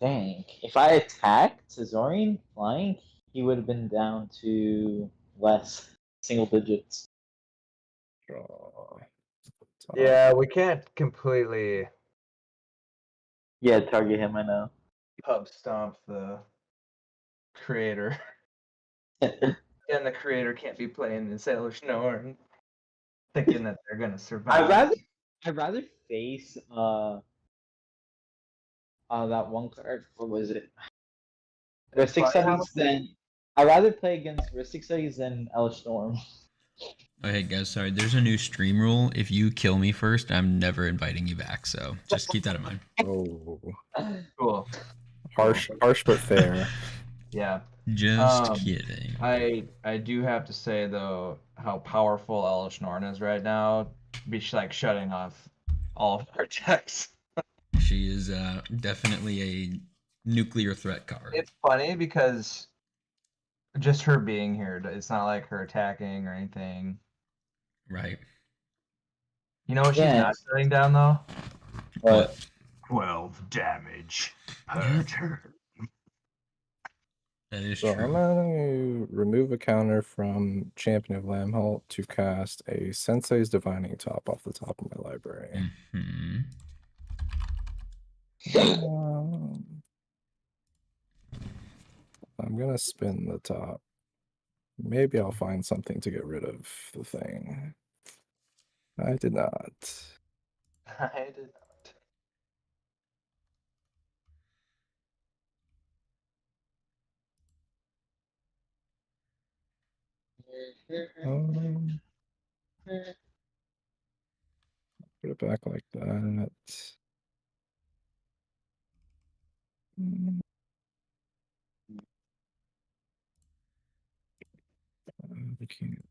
Dang. If I attacked Zorian flying, he would have been down to less single digits. Draw. Top. Yeah, we can't completely Yeah, target him, I know. pub stomp the creator. And the creator can't be playing the Sailor Norn, thinking that they're gonna survive. I'd rather face that one card. What was it? Ristic Studies than I'd rather play against Ristic Studies than Elish Storm. Okay, guys, sorry. There's a new stream rule. If you kill me first, I'm never inviting you back. So just keep that in mind. Oh, Cool. harsh but fair. Yeah. Just kidding. I do have to say though how powerful Elish Norn is right now. Be like shutting off all of our decks. She is definitely a nuclear threat card. It's funny because just her being here, it's not like her attacking or anything. Right. You know what she's Yeah. not shutting down though? But 12 damage Yeah. per turn. That is So true. I'm gonna remove a counter from Champion of Lamholt to cast a Sensei's Divining Top off the top of my library. Mhm. I'm gonna spin the top. Maybe I'll find something to get rid of the thing. I did not. I did not. Um, put it back like that. Mm, we can't.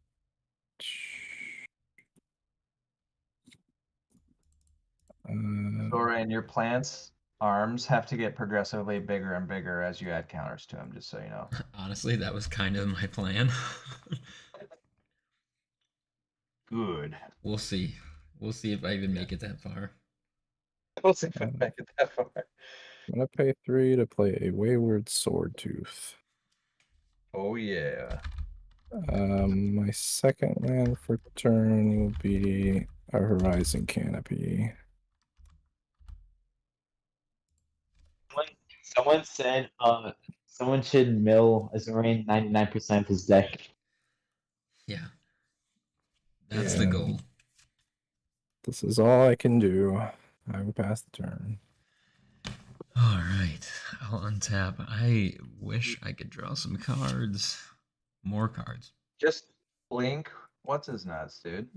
Zorain, your plant's arms have to get progressively bigger and bigger as you add counters to them, just so you know. Honestly, that was kind of my plan. Good. We'll see. We'll see if I even make it that far. We'll see if I make it that far. I'm gonna pay 3 to play a Wayward Swordtooth. Oh yeah. My second land for turn will be a Horizon Canopy. someone said someone should mill Azorian 99% of his deck. Yeah. That's the Yeah. goal. This is all I can do. I will pass the turn. All right. I'll untap. I wish I could draw some cards. More cards. Just blink. What's his nuts, dude?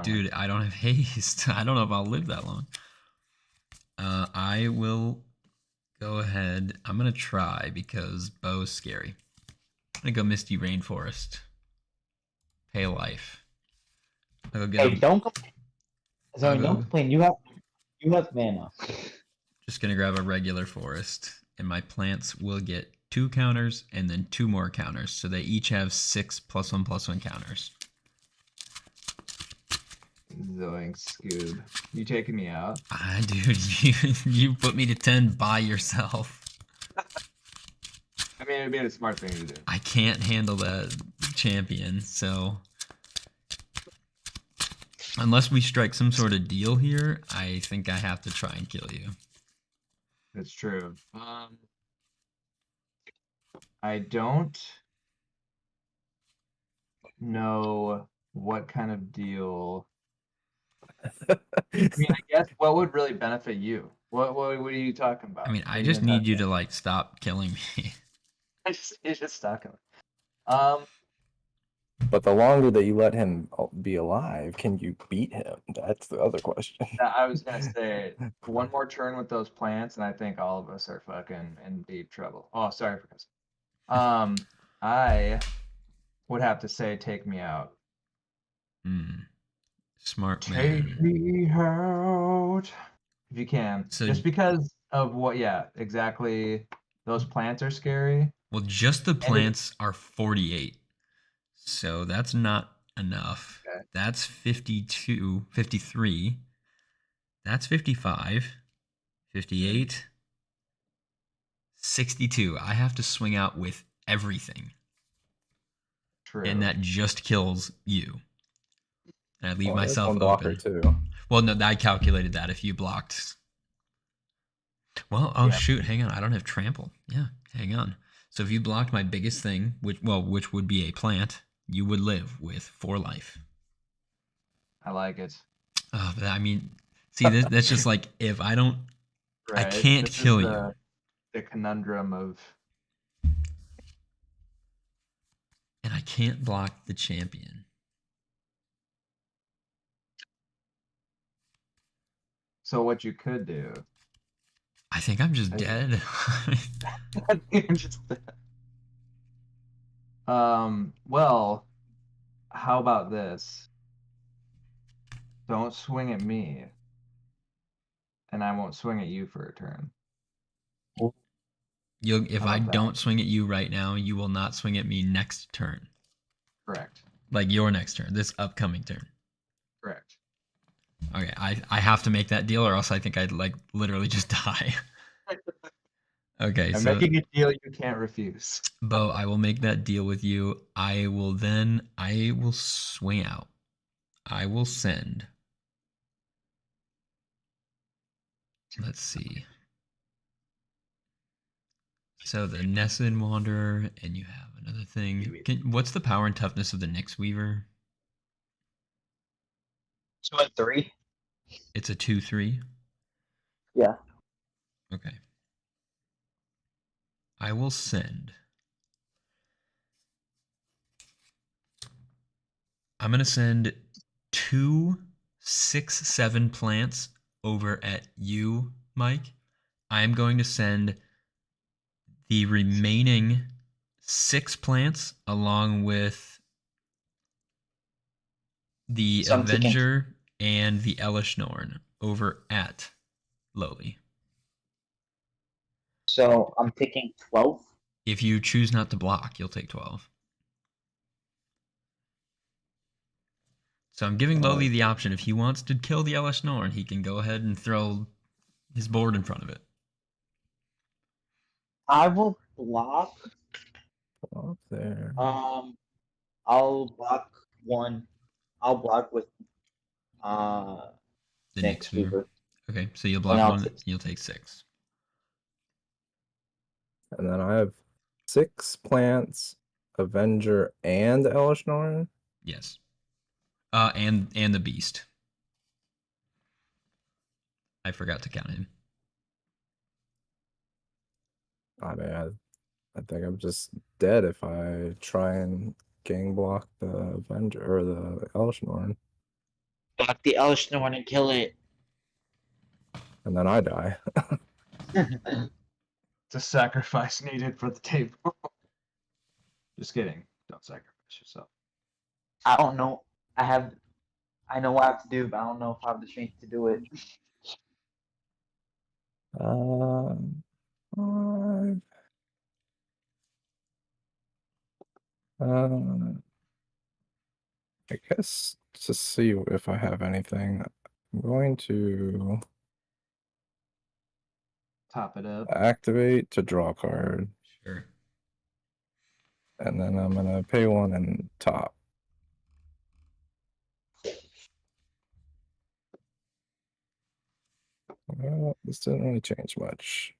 Dude, I don't have haste. I don't know if I'll live that long. I will go ahead. I'm gonna try because Bo's scary. I'm gonna go Misty Rainforest. Pay life. I'll go get Hey, him. don't complain. Azorian, don't go- complain. You have mana. Just gonna grab a regular forest, and my plants will get 2 counters and then 2 more counters. So they each have 6 +1/+1 counters. Zoink Scoob. You taking me out? Dude, you put me to 10 by yourself. I mean, it'd be a smart thing to do. I can't handle that champion, so unless we strike some sort of deal here, I think I have to try and kill you. It's true. I don't know what kind of deal. I mean, I guess what would really benefit you? What are you talking about? I mean, What I are just gonna need talk you about? to like stop killing me. He's just talking. But the longer that you let him be alive, can you beat him? That's the other question. I was gonna say one more turn with those plants, and I think all of us are fucking in deep trouble. Oh, sorry for this. I would have to say, take me out. Smart Take man. me out if you can. So- Just because of what? Yeah, exactly. Those plants are scary. Well, just the it- plants are 48. So that's not enough. Okay. That's 52, 53. That's 55, 58, 62. I have to swing out with everything. True. And that just kills you. And I leave Well, there's myself one blocker open. too. Well, no, I calculated that if you blocked. Well, oh Yeah. shoot, hang on. I don't have trample. Yeah, hang on. So if you blocked my biggest thing, which would be a plant, you would live with 4 life. I like it. Oh, but I mean, see, that's just like if I don't, I Right. can't This is kill you. The conundrum of And I can't block the champion. so what you could do. I think I'm just I- dead. Well, how about this? Don't swing at me, and I won't swing at you for a turn. If How I about that? don't swing at you right now, you will not swing at me next turn. Correct. Like your next turn, this upcoming turn. Correct. Okay, I have to make that deal, or else I think I'd like literally just die. Okay, I'm so making a deal you can't refuse. Bo, I will make that deal with you. I will swing out. I will send. Let's see. So the Nessun Wanderer, and you have another thing. What's the power and toughness of the Nyx Weaver? 2 and 3. It's a 2/3. Yeah. Okay. I will send. I'm gonna send 2 6/7 plants over at you, Mike. I am going to send the remaining 6 plants along with the So I'm taking- Avenger and the Elishnorn over at Lowly. So I'm taking 12. If you choose not to block, you'll take 12. So I'm giving Lowly the option. If he wants to kill the Elishnorn, he can go ahead and throw his board in front of it. I will block. Up there. I'll block 1. I'll block with The Nyx Nyx Weaver. Weaver. Okay, so you'll block And I'll 1, take- you'll take 6. And then I have 6 plants, Avenger, and Elishnorn. Yes. And the Beast. I forgot to count him. I mean, I think I'm just dead if I try and gang block the Avenger or the Elishnorn, Block the Elishnorn and kill it. and then I die. It's a sacrifice needed for the table. Just kidding. Don't sacrifice yourself. I don't know. I know what I have to do, but I don't know if I have the strength to do it. 5. I guess to see if I have anything, I'm going to Top it up. activate to draw a card, Sure. and then I'm gonna pay 1 and top. Well, this didn't really change much.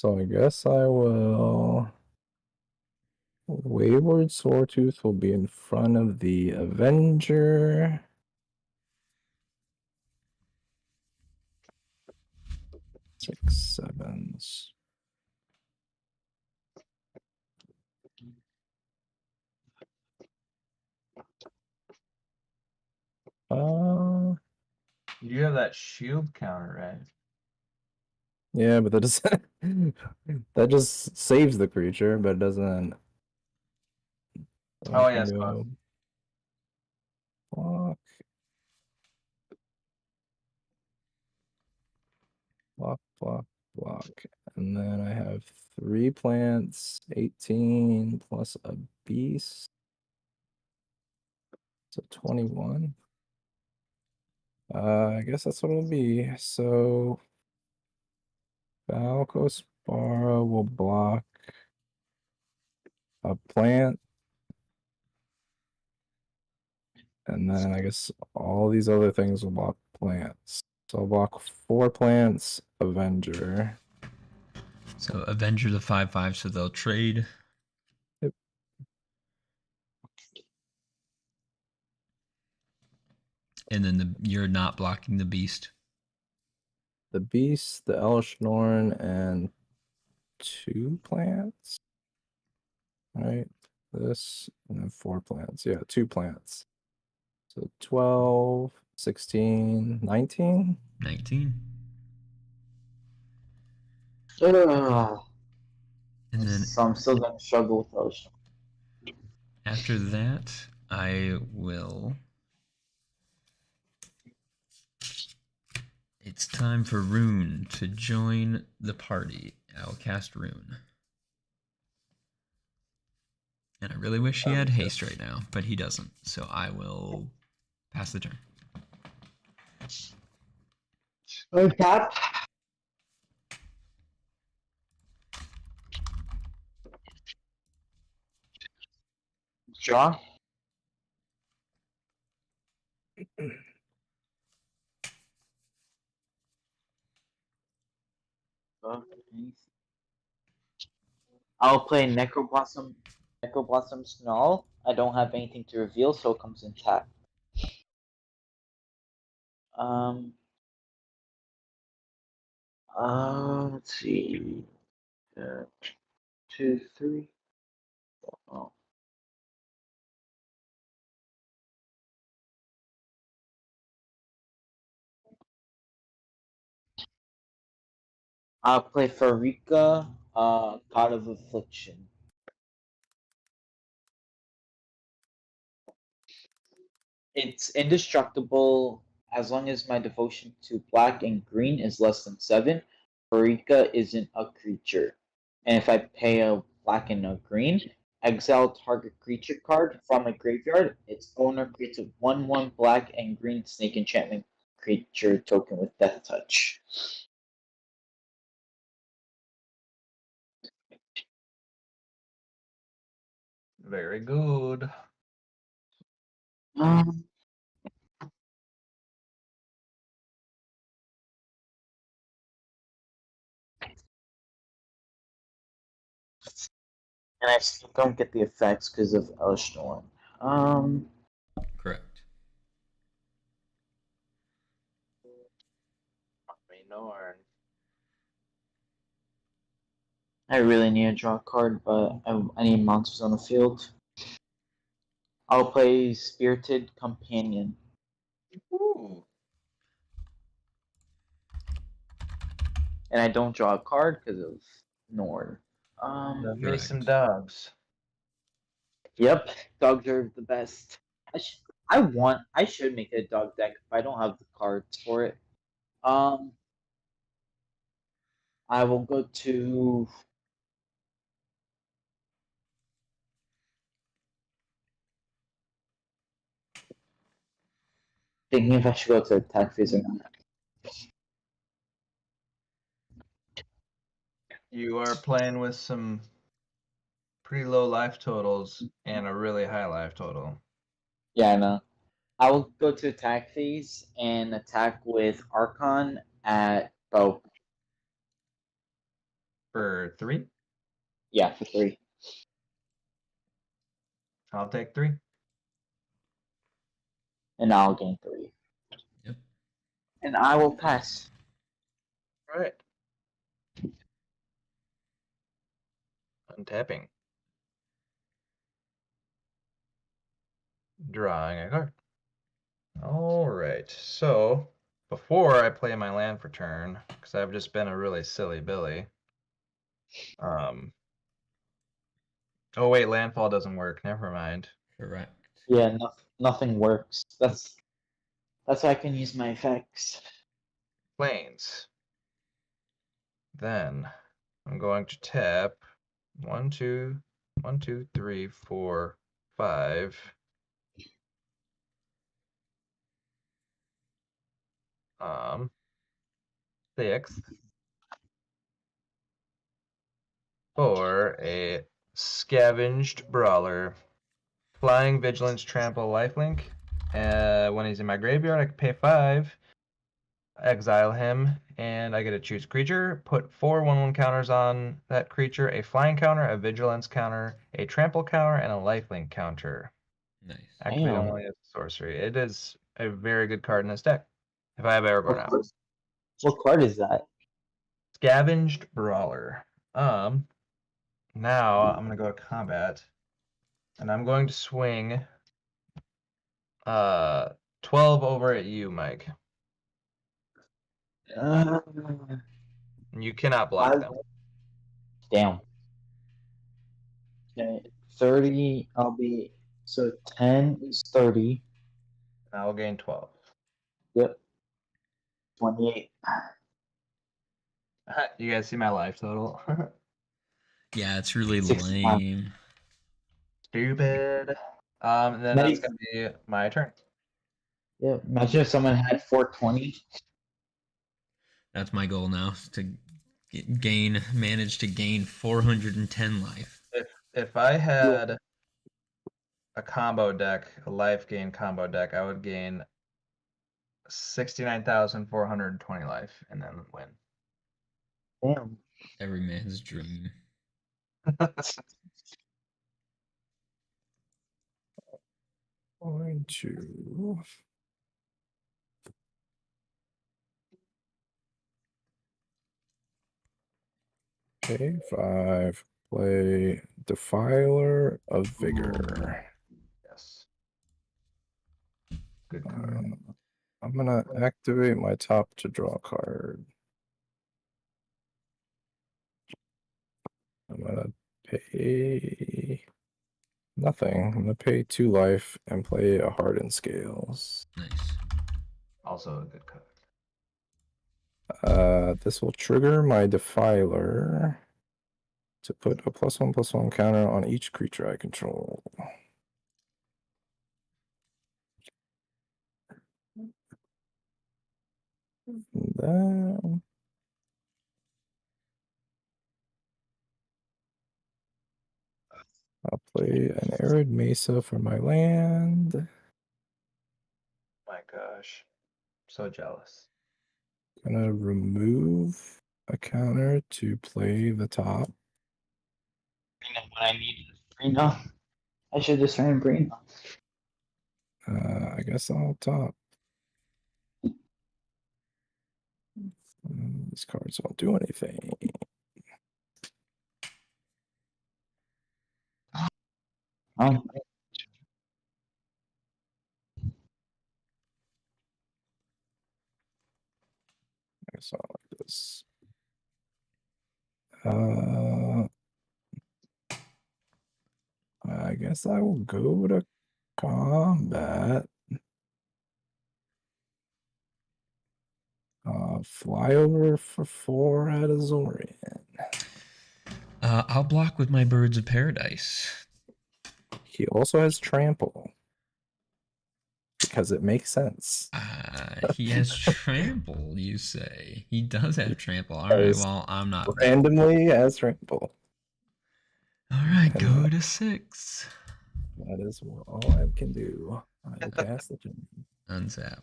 So I guess I will. Wayward Sawtooth will be in front of the Avenger. 6 7s. You have that shield counter, right? Yeah, but that doesn't. That just saves the creature, but it doesn't. Oh, I can yes, go block, block, and then I have 3 plants, 18 plus a beast, so 21. I guess that's what it'll be. So Valcospara will block a plant, and then I guess all these other things will block plants. So I'll block 4 plants, Avenger. So Avenger the 5/5, so they'll trade. Yep. And then you're not blocking the beast. The beast, the Elshnorn, and 2 plants. Right? This, and then 4 plants. Yeah, 2 plants. So 12, 16, 19. 19. Ugh. And then So I'm still gonna struggle with those. after that, I will. It's time for Rune to join the party. I'll cast Rune. And I really wish he had haste right now, but he doesn't. So I will pass the turn. Tap. Draw. I'll play Necroblossom Snarl. I don't have anything to reveal, so it comes in tap. Let's see. 2, 3. Oh. I'll play Farika, God of Affliction. It's indestructible as long as my devotion to black and green is less than 7. Farika isn't a creature. And if I pay a black and a green, exile target creature card from a graveyard, its owner creates a 1/1 black and green snake enchantment creature token with Death Touch. Very good. Um, and I still don't get the effects because of Elshnorn. Correct. I really need to draw a card, but I need monsters on the field. I'll play Spirited Companion. Ooh. And I don't draw a card because of Nord. Love me Correct. some dogs. Yep, dogs are the best. I should make a dog deck, but I don't have the cards for it. I will go to thinking if I should go to attack phase or not. You are playing with some pretty low life totals and a really high life total. Yeah, I know. I will go to attack phase and attack with Archon at bow. For 3? Yeah, for 3. I'll take 3. And I'll gain 3. Yep. And I will pass. All right. Untapping. Drawing a card. All right. So before I play my land for turn, because I've just been a really silly Billy. Oh wait, landfall doesn't work. Never mind. Correct. Yeah, nothing works. That's why I can use my effects. Planes. Then I'm going to tap 1, 2, 1, 2, 3, 4, 5. Sixth for a scavenged brawler. Flying, vigilance, trample, lifelink. When he's in my graveyard, I can pay 5. Exile him, and I get to choose creature. Put 4 1/1 counters on that creature: a flying counter, a vigilance counter, a trample counter, and a lifelink counter. Nice. Activate Damn. only as sorcery. It is a very good card in this deck. If I have Aragorn out. What card is that? Scavenged Brawler. Now I'm gonna go to combat, and I'm going to swing 12 over at you, Mike. You cannot block them. Damn. Okay, 30. I'll be so 10 is 30. I will gain 12. Yep. 28. You guys see my life total? Yeah, it's really 65. lame. Stupid. And then that's gonna be my turn. Yeah. Imagine if someone had 420. That's my goal now, is to manage to gain 410 life. If I had a combo deck, a life gain combo deck, I would gain 69,420 life and then win. Damn. Every man's dream. Going to pay 5. Play Defiler of Vigor. Yes. Good card. I'm gonna activate my top to draw a card. I'm gonna pay nothing. I'm gonna pay 2 life and play a Hardened Scales. Nice. Also a good card. This will trigger my Defiler to put a +1/+1 counter on each creature I control. Then I'll play an Arid Mesa for my land. My gosh. So jealous. Gonna remove a counter to play the top. When I need Brina, I should just turn Brina. I guess I'll top. These cards won't do anything. Oh, I guess I'll like this. I guess I will go to combat. Fly over for 4 at Azorian. I'll block with my Birds of Paradise. He also has trample. Because it makes sense. He has trample, you say. He does have trample. All right, well, I'm not bad. Randomly has trample. All right, go to 6. That is all I can do. I will pass the turn. Untap.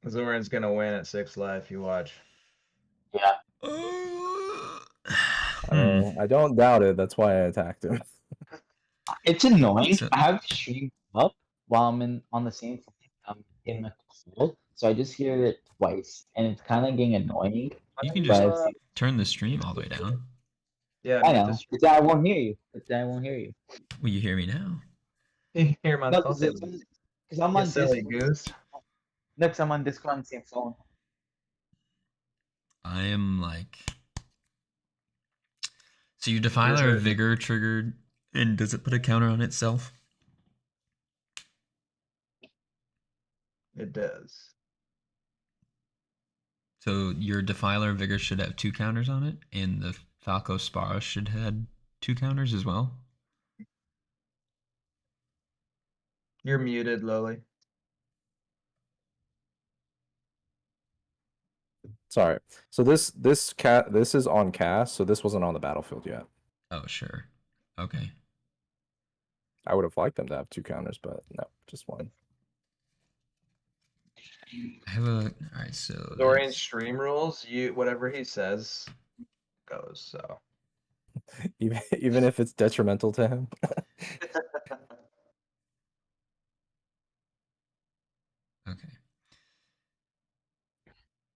Zoran's gonna win at 6 life, you watch. yeah. I mean, I don't doubt it. That's why I attacked him. It's annoying. So- I have the stream up while I'm on the same phone. I'm in the call, so I just hear it twice, and it's kind of getting annoying. You can Why just don't you, turn the stream all the way down. Yeah, I mute know. this. It's that I won't hear you. It's that I won't hear you. Will you hear me now? You hear him on No, the phone. because I'm You on silly Discord. goose. Next, I'm on Discord on the same phone. I am like. So your Defiler You're- of Vigor triggered, and does it put a counter on itself? It does. So your Defiler of Vigor should have 2 counters on it, and the Falco Spara should have 2 counters as well. You're muted, Lily. Sorry. So this is on cast, so this wasn't on the battlefield yet. Oh, sure. Okay. I would have liked them to have 2 counters, but no, just one. I have a. Alright, so. Dorian that's- stream rules, whatever he says goes, so. Even if it's detrimental to him. Okay.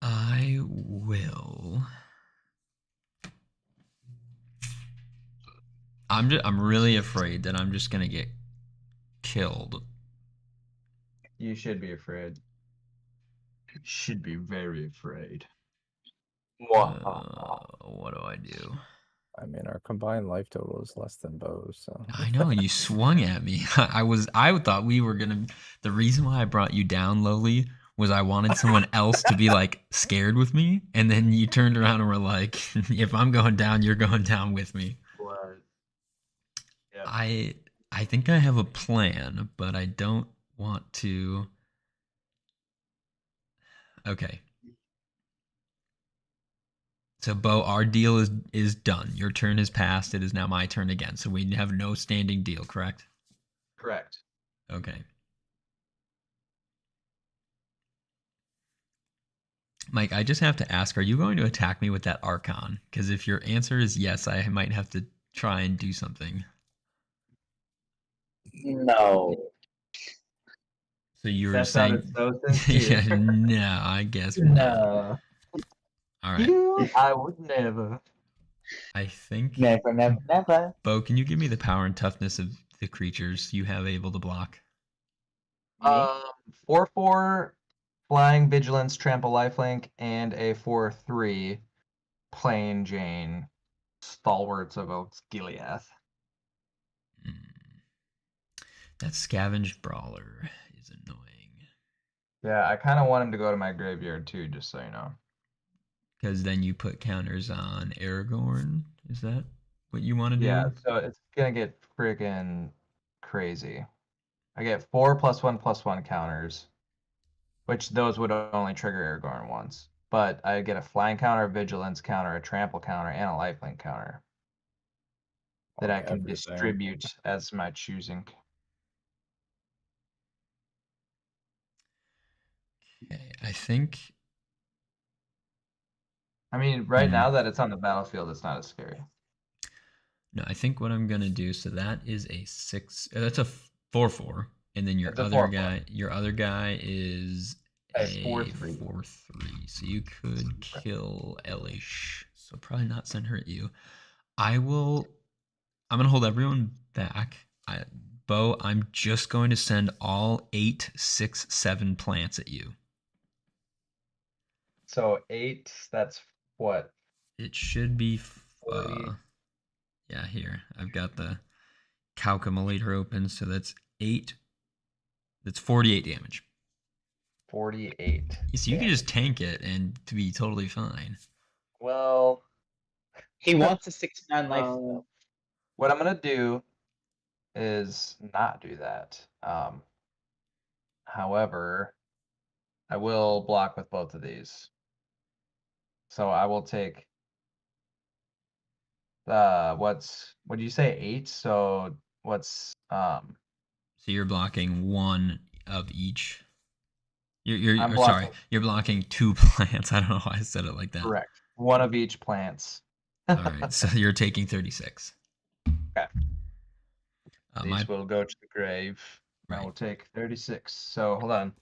I will. I'm really afraid that I'm just gonna get killed. You should be afraid. You should be very afraid. What do I do? I mean, our combined life total is less than Bo's, so. I know you swung at me. I thought we were gonna. The reason why I brought you down, lowly, was I wanted someone else to be like scared with me, and then you turned around and were like, "If I'm going down, you're going down with me." What? Yeah. I think I have a plan, but I don't want to. Okay. So, Bo, our deal is done. Your turn has passed. It is now my turn again. So we have no standing deal, correct? Correct. Okay. Mike, I just have to ask, are you going to attack me with that Archon? Because if your answer is yes, I might have to try and do something. No. So you were That saying... sounded so sincere. Yeah, no, I guess not. No. All right. You, I would never. I think... Never, never, never. Bo, can you give me the power and toughness of the creatures you have able to block? 4/4 flying, vigilance, trample, lifelink, and a 4/3 plain Jane, stalwarts of Oaks Gileath. That Scavenged Brawler is annoying. Yeah, I kind of want him to go to my graveyard too, just so you know. Because then you put counters on Aragorn. Is that what you want to do? Yeah, so it's gonna get freaking crazy. I get 4+1/+1 counters, which those would only trigger Aragorn once. But I get a flying counter, a vigilance counter, a trample counter, and a lifelink counter that I Like can everything. distribute as my choosing. Okay, I think... I mean, right Mhm. now that it's on the battlefield, it's not as scary. No, I think what I'm going to do, so that is a 6... that's a 4/4. And then your It's a other 4/4. guy is A a 4/3. 4/3. So you could kill Elish. So probably not send her at you. I'm going to hold everyone back. Bo, I'm just going to send all 8, 6, 7 plants at you. So 8, that's what? It should be... 40. yeah, here. I've got the calculator open. So that's 8. That's 48 damage. 48. So you can just tank it and to be totally fine. Well, He wants a 69 life, though. what I'm gonna do is not do that. However, I will block with both of these. So I will take what do you say, 8? So what's So you're blocking 1 of each. You're I'm sorry. blocking- You're blocking 2 plants. I don't know why I said it like that. correct. 1 of each plants. All right, so you're taking 36. Okay. My These will go to the grave. I right. will take 36. So hold on.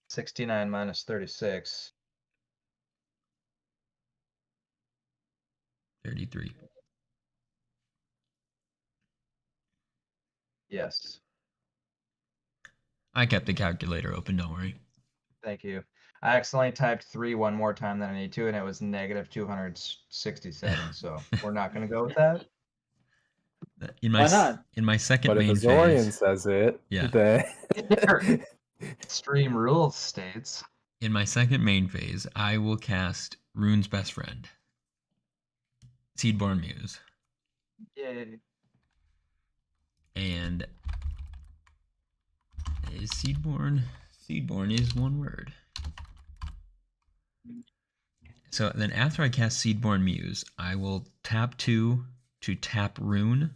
69 minus 36. 33. Yes. I kept the calculator open. Don't worry. Thank you. I accidentally typed 3 one more time than I need to, and it was negative 267. So we're not going to go with that. In Why not? in my second But if main Azorian phase, says it, Yeah. then Extreme rules states. in my second main phase, I will cast Rune's Best Friend, Seedborn Muse, Yay. and is Seedborn? Seedborn is one word. So then after I cast Seedborn Muse, I will tap 2 to tap Rune,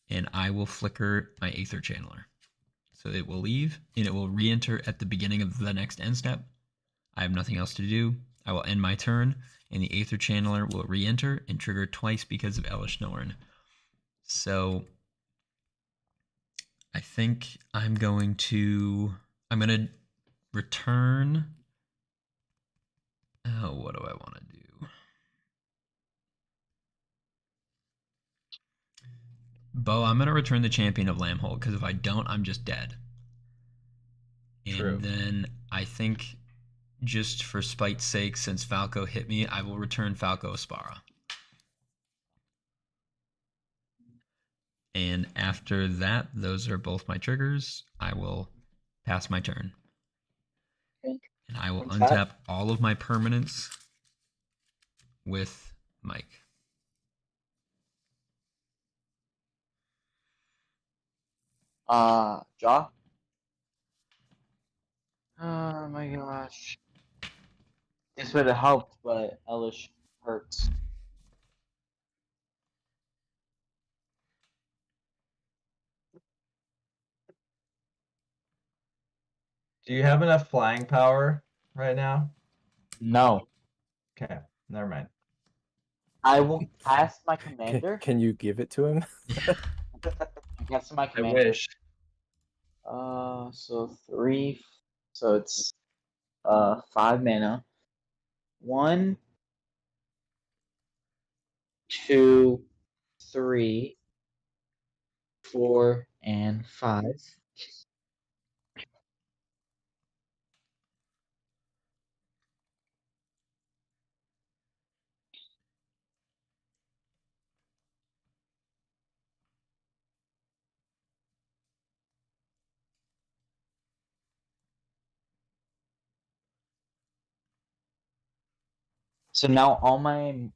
and I will flicker my Aether Channeler. So it will leave, and it will re-enter at the beginning of the next end step. I have nothing else to do. I will end my turn, and the Aether Channeler will re-enter and trigger twice because of Elish Norn. So I think I'm going to return. Oh, what do I want to do? Bo, I'm going to return the Champion of Lambhold, because if I don't, I'm just dead. And True. then I think, just for spite's sake, since Falco hit me, I will return Falco Aspara. And after that, those are both my triggers. I will pass my turn. Okay. And I will Untap. untap all of my permanents with Mike. Jaw. Oh my gosh. This would have helped, but Elish hurts. Do you have enough flying power right now? No. Okay, never mind. I will cast my can, commander. can you give it to him? I cast my I commander. wish. So 3. So it's 5 mana. 1, 2, 3, 4, and 5. So now all my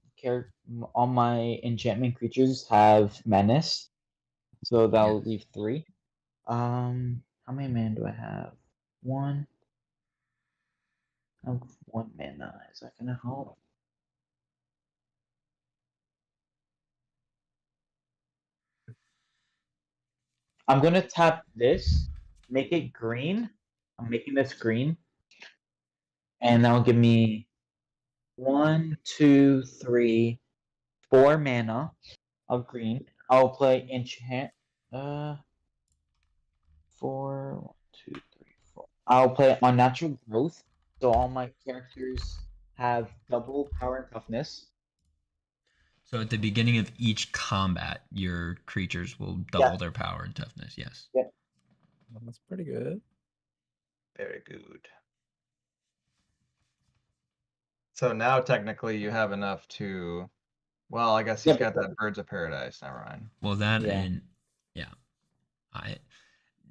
enchantment creatures have menace. So that'll leave 3. How many mana do I have? 1. I have 1 mana. Is that gonna help? I'm gonna tap this, make it green. I'm making this green. And that'll give me 1, 2, 3, 4 mana of green. I'll play enchant 4, 1, 2, 3, 4. I'll play unnatural growth. So all my characters have double power and toughness. So at the beginning of each combat, your creatures will double their power and toughness. Yes. That's pretty good. Very good. So now technically you have enough to. Well, I guess he's got that Birds of Paradise. Never mind. Well, that Yeah. and yeah,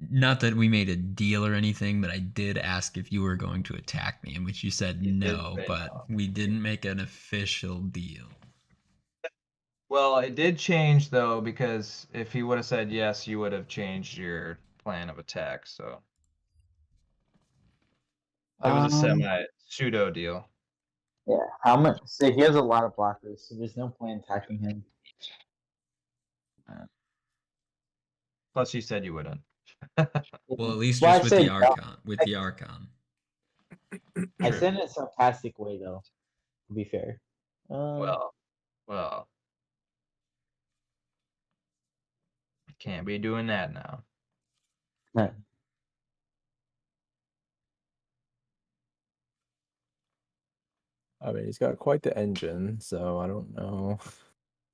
not that we made a deal or anything, but I did ask if you were going to attack me, in which you said You did no, say but no. we didn't make an official deal. Well, it did change though, because if he would have said yes, you would have changed your plan of attack. So it was a semi pseudo deal. Yeah. How much? So he has a lot of blockers, so there's no point attacking him. Plus, you said you wouldn't. Well, at least Well, just I with the said- Archon. With the Archon. I True. said it in a sarcastic way, though. To be fair. Well, Can't be doing that now. I mean, he's got quite the engine, so I don't know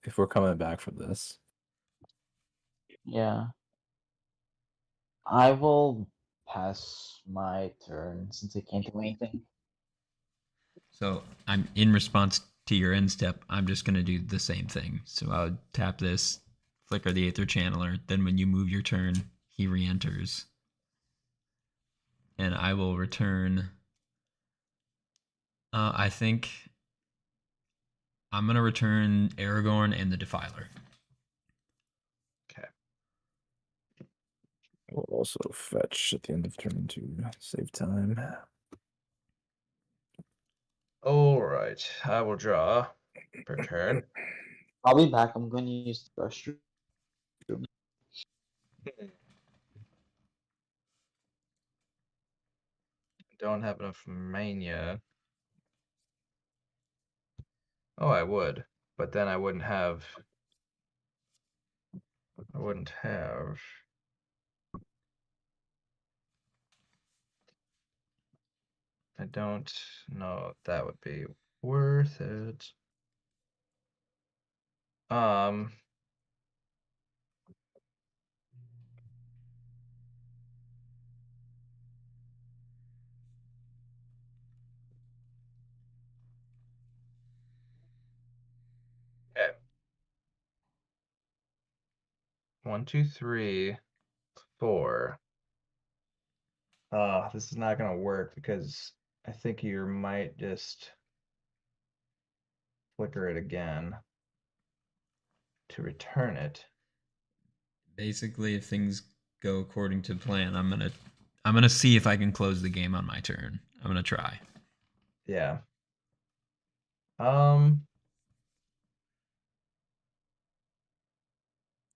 if we're coming back from this. Yeah. I will pass my turn since I can't do anything. So I'm in response to your end step. I'm just gonna do the same thing. So I'll tap this, flicker the Aether Channeler. Then when you move your turn, he re-enters, and I will return. I think I'm gonna return Aragorn and the Defiler. Okay. We'll also fetch at the end of turn to save time. All right. I will draw per turn. I'll be back. I'm going to use the restroom. Don't have enough mania. Oh, I would, but then I wouldn't have. I wouldn't have. I don't know if that would be worth it. Um. Okay. 1, 2, 3, 4. This is not gonna work because I think you might just flicker it again to return it. Basically, if things go according to plan, I'm gonna see if I can close the game on my turn. I'm gonna try. Yeah. I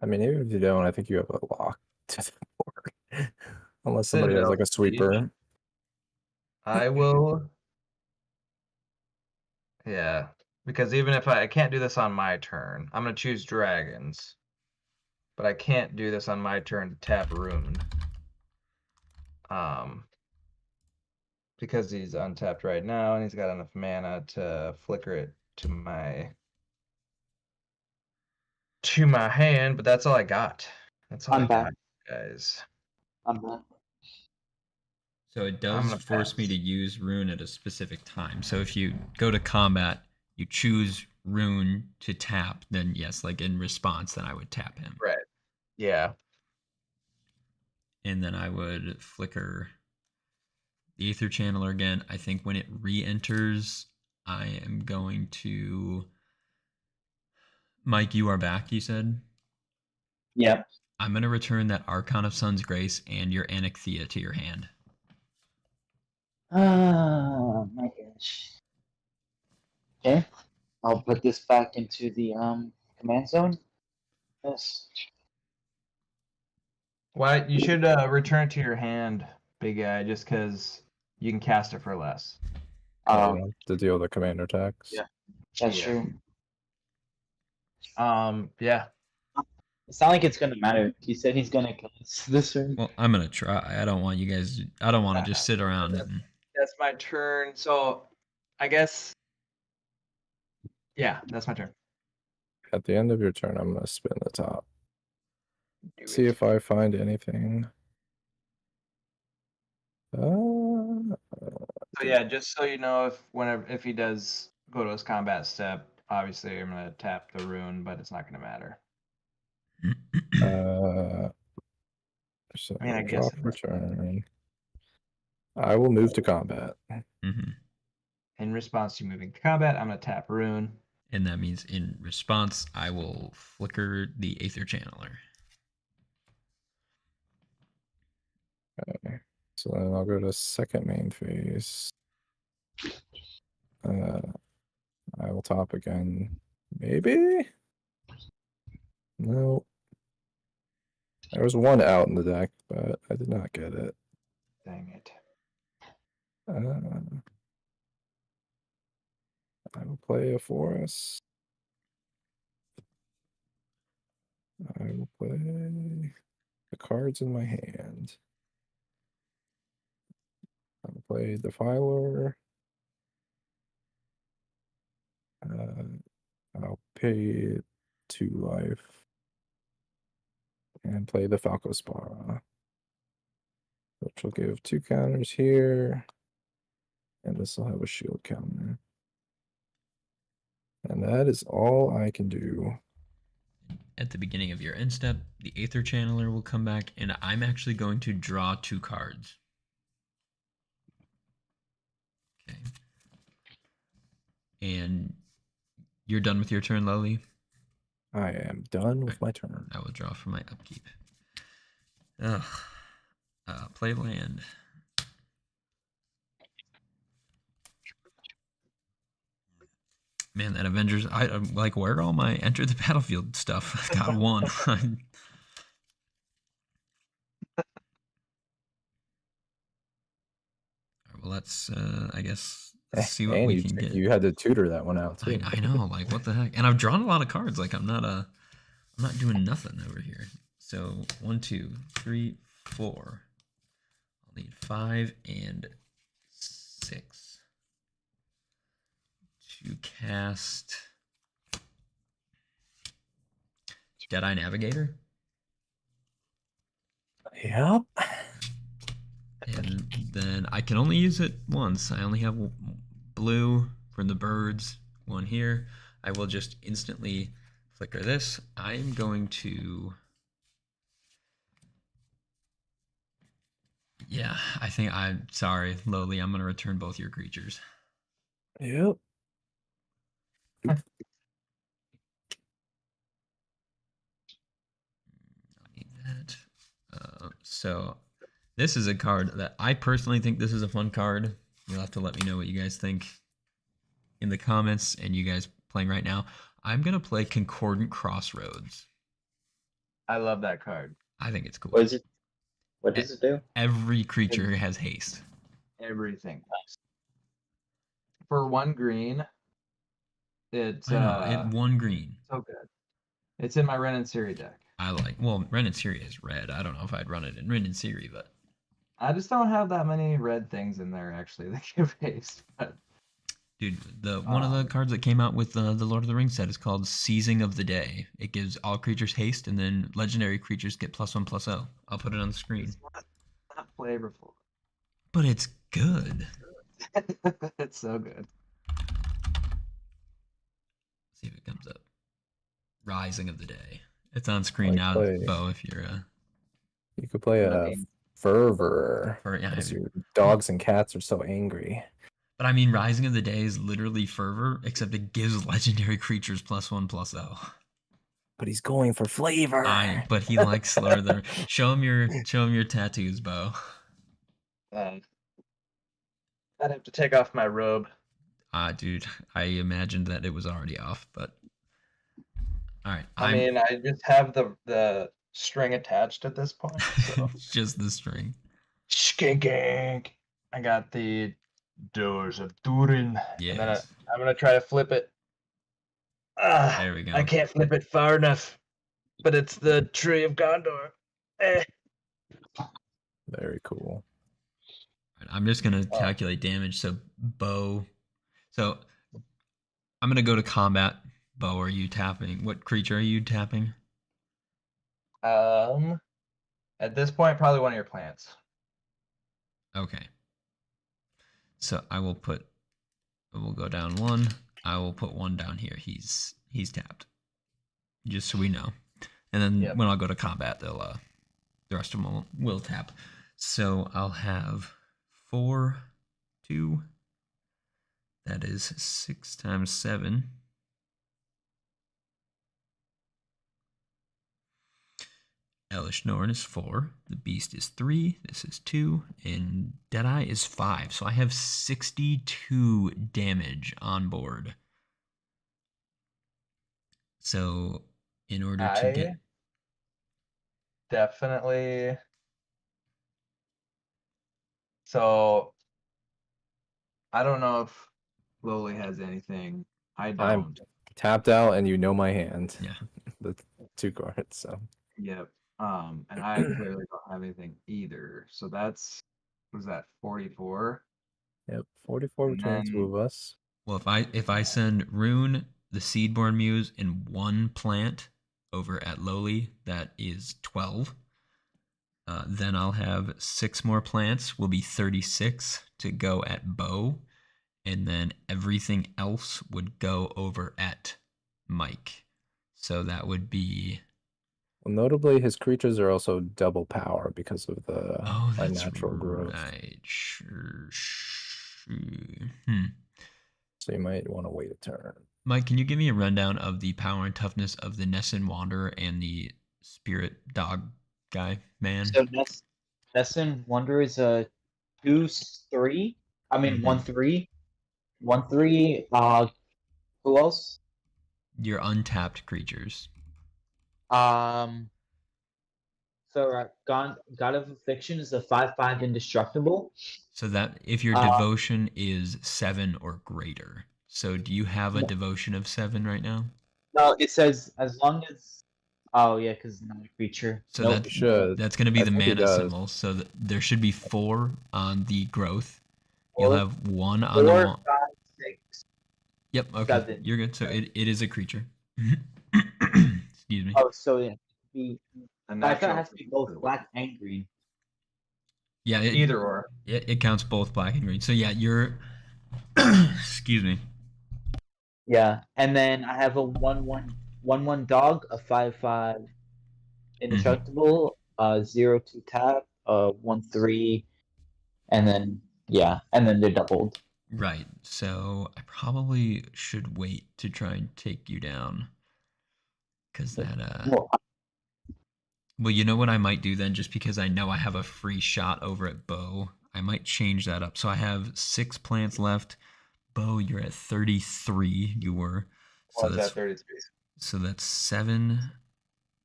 mean, even if you don't, I think you have a lock to the board. Unless somebody has Citadel like a Siege. sweeper. I will. Yeah, because even if I can't do this on my turn, I'm gonna choose dragons. But I can't do this on my turn to tap Rune. Because he's untapped right now and he's got enough mana to flicker it to my hand, but that's all I got. That's all I'm I got, back. guys. I'm back. So it I'm does gonna force me pass. to use Rune at a specific time. So if you go to combat, you choose Rune to tap, then yes, like in response, then I would tap him. Right. Yeah. And then I would flicker the Aether Channeler again. I think when it re-enters, I am going to. Mike, you are back, you said? Yep. I'm going to return that Archon of Sun's Grace and your Anathea to your hand. Oh my gosh. Okay. I'll put this back into the command zone. Yes. Why you should return it to your hand, big guy, just because you can cast it for less. Yeah, to deal with the commander attacks. Yeah. That's Yeah. true. Yeah. It's not like it's gonna matter. He said he's gonna kill us this turn. Well, I'm going to try. I don't want you guys. I don't want to just sit around and. That's my turn. So I guess yeah, that's my turn. At the end of your turn, I'm gonna spin the top. Do See it. if I find anything. So yeah, just so you know, if he does go to his combat step, obviously I'm gonna tap the rune, but it's not gonna matter. So I mean, I drop guess return. I will move to combat. Mm-hmm. in response to moving to combat, I'm gonna tap rune. And that means in response, I will flicker the Aether Channeler. Okay. So then I'll go to second main phase. I will top again. Maybe? No. There was one out in the deck, but I did not get it. Dang it. I will play a forest. I will play. the cards in my hand. I'll play Defiler. I'll pay 2 life. And play the Falco Spara. Which will give 2 counters here. And this will have a shield counter. And that is all I can do. At the beginning of your end step, the Aether Channeler will come back, and I'm actually going to draw 2 cards. Okay. And you're done with your turn, Lily? I am done with my turn. I will draw for my upkeep. Ugh. Play land. Man, that Avengers, I'm like, where are all my enter the battlefield stuff? I've got one. Well, let's, I guess, let's see what And we can get. you had to tutor that one out too. I know, like, what the heck? And I've drawn a lot of cards. Like, I'm not doing nothing over here. So 1, 2, 3, 4. I'll need 5 and 6 to cast Deadeye Navigator. Yep. And then I can only use it once. I only have blue from the birds, 1 here. I will just instantly flicker this. I'm going to... Yeah, I think I'm sorry, Lowly. I'm going to return both your creatures. Yep. I'll need that. So this is a card that I personally think this is a fun card. You'll have to let me know what you guys think in the comments, and you guys playing right now. I'm going to play Concordant Crossroads. I love that card. I think it's cool. What is it? What does it do? Every creature has haste. Everything. For 1 green, it's I know, it 1 green. so good. It's in my Ren and Siri deck. I like, well, Ren and Siri is red. I don't know if I'd run it in Ren and Siri, but I just don't have that many red things in there actually that give haste. But dude, one of the cards that came out with the Lord of the Rings set is called Seizing of the Day. It gives all creatures haste, and then legendary creatures get +1/+0. I'll put it on the screen. it's not flavorful. But it's good. It's so good. See if it comes up. Rising of the Day. It's on screen Like now, play- Bo, if you're You could play I a mean- Fervor. yeah, Because your dogs and cats are so angry. but I mean, Rising of the Day is literally Fervor, except it gives legendary creatures +1/+0. But he's going for flavor. But he likes Slur the. Show him your tattoos, Bo. I'd have to take off my robe. Dude, I imagined that it was already off, but all right. I mean, I just have the string attached at this point. So. Just the string. Skinking. I got the Doors of Durin. Yes. And then I'm gonna try to flip it. There we go. I can't flip it far enough. But it's the Tree of Gondor. Very cool. I'm just gonna calculate damage. So Bo. So I'm gonna go to combat. Bo, are you tapping? What creature are you tapping? At this point, probably one of your plants. Okay. So we'll go down 1. I will put 1 down here. He's tapped. Just so we know. And then when I'll go to combat, they'll the rest of them will tap. So I'll have 4, 2. That is 6 times 7. Elish Norn is 4. The Beast is 3. This is 2. And Deadeye is 5. So I have 62 damage on board. So in order to get... Definitely. So I don't know if Lowly has anything. I don't. I'm tapped out, and you know my hand. Yeah. The 2 cards. So Yep. And I clearly don't have anything either. So that's, what is that, 44? Yep, 44 And between the two then of us. Well, if I send Rune, the Seedborn Muse, and one plant over at Lowly, that is 12. Then I'll have 6 more plants. Will be 36 to go at Bow, and then everything else would go over at Mike. So that would be. Well, notably, his creatures are also double power because of the Oh, that's unnatural growth. right. Sure. So you might want to wait a turn. Mike, can you give me a rundown of the power and toughness of the Nessun Wanderer and the Spirit Dog guy, man? So Nessun Wonder is a 2/3. I mean Mhm. 1/3. 1/3. Who else? Your untapped creatures. So God of Affliction is a 5/5 indestructible. So that if your devotion is 7 or greater. So do you have a devotion of 7 right now? No, it says as long as. Oh yeah, because not a creature. So Nope. He should. that's going to be I the think he mana does. symbol. So there should be 4 on the growth. You'll have 1 on 4, the 5, 6. Yep. Okay. 7. You're good. So it is a creature. Excuse me. Oh, so it be. a I thought it natural has to be both black and green. Yeah. either or. It counts both black and green. So yeah, you're. Excuse me. Yeah, and then I have a 1/1 dog, a 5/5 indestructible, 0/2 tap, 1/3, and then they're doubled. Right. So I probably should wait to try and take you down. Cause that Well, you know what I might do then, just because I know I have a free shot over at Bow, I might change that up. So I have 6 plants left. Bow, you're at 33. You were. So What's that's that 33? so that's 7,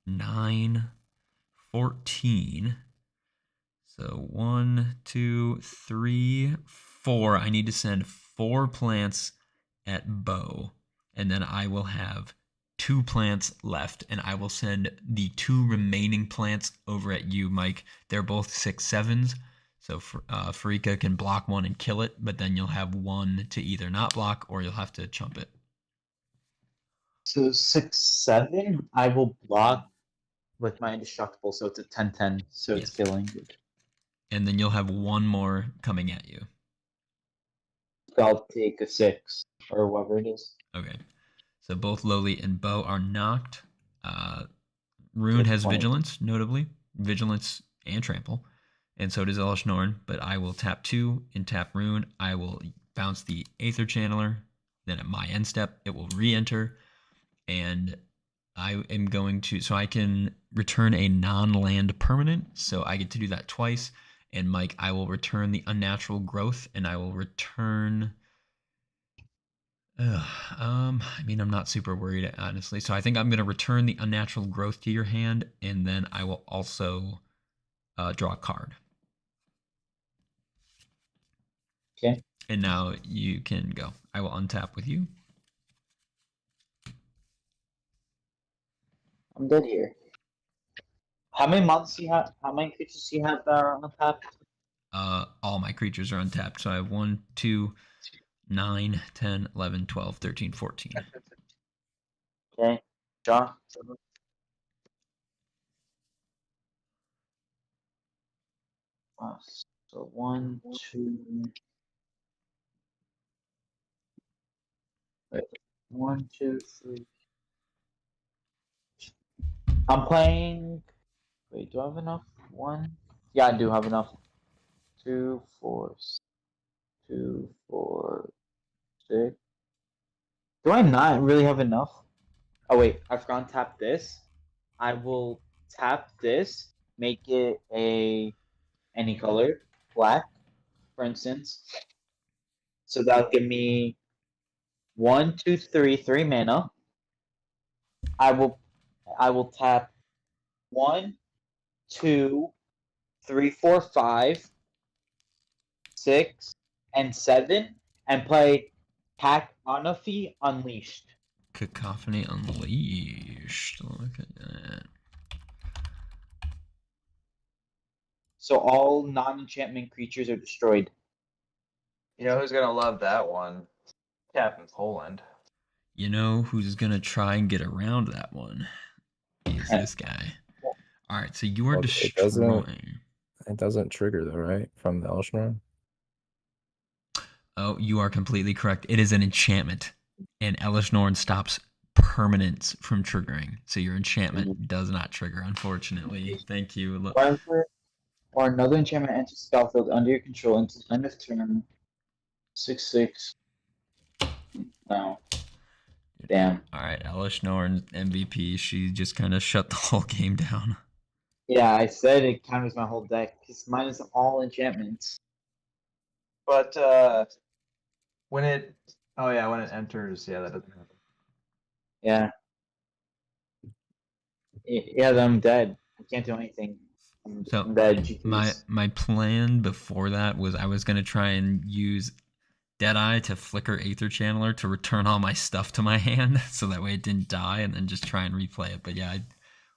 9, 14. So 1, 2, 3, 4. I need to send 4 plants at Bow, and then I will have 2 plants left, and I will send the 2 remaining plants over at you, Mike. They're both 6/7s, so Farika can block 1 and kill it, but then you'll have 1 to either not block or you'll have to chump it. So 6/7, I will block with my indestructible, so it's a 10/10, so it's Yes. killing. And then you'll have 1 more coming at you. So I'll take a 6 or whatever it is. Okay. So both Lowly and Bow are knocked. Rune has 20. Vigilance, notably. Vigilance and Trample. And so does Elish Norn, but I will tap 2 and tap Rune. I will bounce the Aether Channeler. Then at my end step, it will re-enter. And I am going to... So I can return a non-land permanent. So I get to do that twice. And Mike, I will return the Unnatural Growth. And I will return... I mean, I'm not super worried, honestly. So I think I'm going to return the Unnatural Growth to your hand, and then I will also draw a card. Okay. And now you can go. I will untap with you. I'm dead here. How many months do you have? How many creatures do you have that are untapped? All my creatures are untapped. So I have 1, 2, 9, 10, 11, 12, 13, 14. Okay. John? So 1, 2. Wait. 1, 2, 3. I'm playing. Wait, do I have enough? 1. Yeah, I do have enough. 2, 4. 2, 4, 6. Do I not really have enough? Oh wait, I forgot to tap this. I will tap this, make it any color, black, for instance. So that'll give me 1, 2, 3, 3 mana. I will tap 1, 2, 3, 4, 5, 6, and 7, and play Cacophony Unleashed. Cacophony Unleashed. Look at that. so all non-enchantment creatures are destroyed. You know who's gonna love that one? Captain Poland. You know who's gonna try and get around that one? Is this guy. All right, so you are Well, destroying. it doesn't trigger though, right? From the Elshnorn? Oh, you are completely correct. It is an enchantment, and Elish Norn stops permanents from triggering. So your enchantment does not trigger, unfortunately. Thank you. Whenever or another enchantment enters the battlefield under your control until the end of turn. 6/6. No. Damn. All right, Elish Norn MVP. She just kind of shut the whole game down. Yeah, I said it counters my whole deck. Because mine is all enchantments. But when it enters, yeah, that doesn't happen. Yeah. Yeah, then I'm dead. I can't do anything. I'm So dead. GG's. my plan before that was I was gonna try and use Deadeye to flicker Aether Channeler to return all my stuff to my hand, so that way it didn't die, and then just try and replay it. But yeah,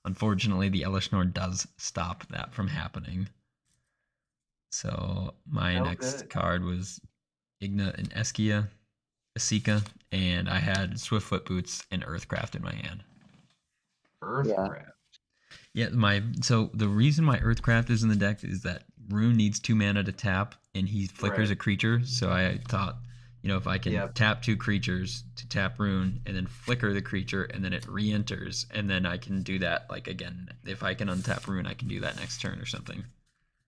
unfortunately, the Elishnorn does stop that from happening. So my next card was Igna and Eskia, Asika, and I had Swiftfoot Boots and Earthcraft in my hand. Earthcraft. Yeah, so the reason my Earthcraft is in the deck is that Rune needs 2 mana to tap, and he flickers a creature. So I thought, if I can tap 2 creatures to tap Rune, and then flicker the creature, and then it re-enters, and then I can do that, again, if I can untap Rune, I can do that next turn or something.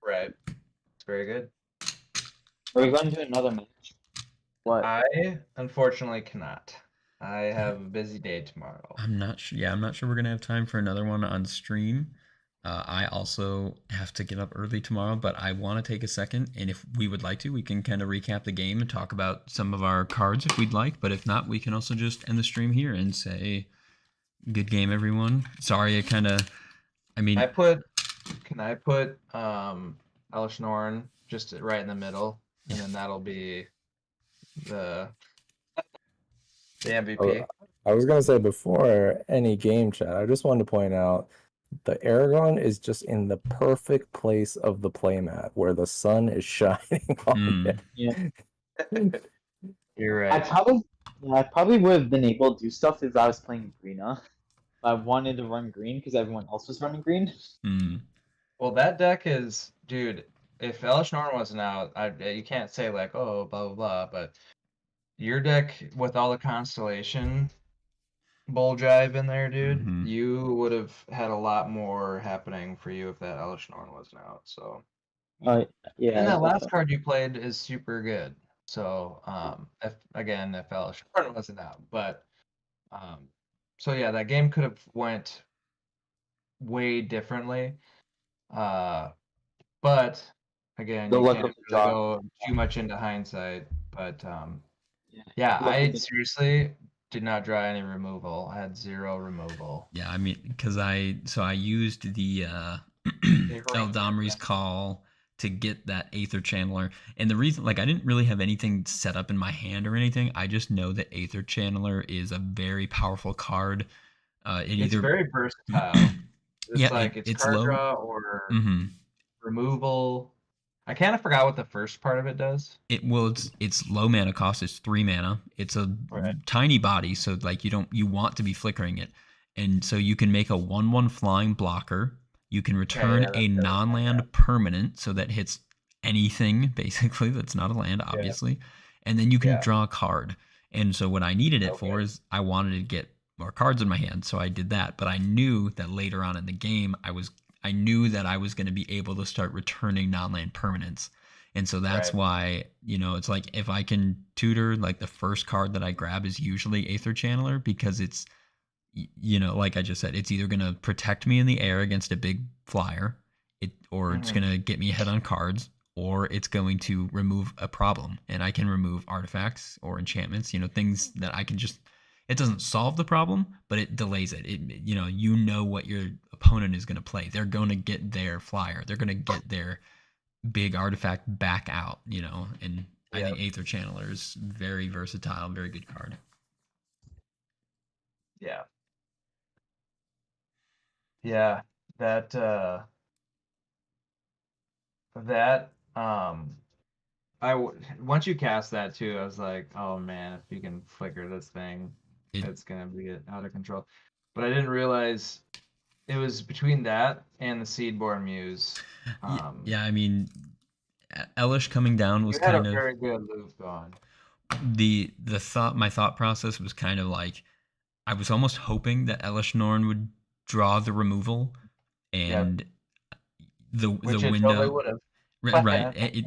Right. It's very good. Are we going to do another match? What? I unfortunately cannot. I have a busy day tomorrow. I'm not sure. Yeah, I'm not sure we're gonna have time for another one on stream. I also have to get up early tomorrow, but I want to take a second, and if we would like to, we can kind of recap the game and talk about some of our cards if we'd like. But if not, we can also just end the stream here and say, "Good game, everyone." Sorry, can I put Elish Norn just right in the middle, and then that'll be the MVP. I was gonna say before any game chat, I just wanted to point out the Aragon is just in the perfect place of the playmat where the sun is shining on it. Yeah. You're right. I probably would have been able to do stuff if I was playing Greener. I wanted to run green because everyone else was running green. Well, that deck is, dude. If Elish Norn wasn't out, you can't say blah blah blah. But your deck with all the Constellation bull jive in there, dude, you would have had a lot more happening for you if that Elish Norn wasn't out. So. Yeah. And that last card you played is super good. So if Elish Norn wasn't out, but so yeah, that game could have went way differently. But again, you can't really go too much into hindsight. But yeah, I seriously did not draw any removal. I had 0 removal. Yeah, because I used the Eldamri's Call to get that Aether Channeler. And the reason, I didn't really have anything set up in my hand or anything. I just know that Aether Channeler is a very powerful card. It's very versatile. It's card low draw or removal. I kind of forgot what the first part of it does. It's low mana cost. It's 3 mana. It's a tiny body, so you want to be flickering it, and so you can make a 1/1 flying blocker. You can return a non-land permanent, so that hits anything basically that's not a land, obviously, and then you can draw a card. And so what I needed it for is I wanted to get more cards in my hand, so I did that. But I knew that later on in the game, I knew that I was going to be able to start returning non-land permanents. And so that's why, it's if I can tutor, the first card that I grab is usually Aether Channeler, because it's, like I just said, it's either going to protect me in the air against a big flyer, or it's going to get me ahead on cards, or it's going to remove a problem. And I can remove artifacts or enchantments, things that I can just... It doesn't solve the problem, but it delays it. You know what your opponent is going to play. They're going to get their flyer. They're going to get their big artifact back out, and I think Aether Channeler is very versatile, very good card. Yeah. Yeah, that that once you cast that too, I was like, oh man, if you can flicker this thing, it's gonna be out of control. But I didn't realize it was between that and the Seedborn Muse. Yeah, I mean, Elish coming down was You had a kind of very good loop going. the thought. My thought process was kind of like I was almost hoping that Elish Norn would draw the removal, and Which the it window. totally would have. Right.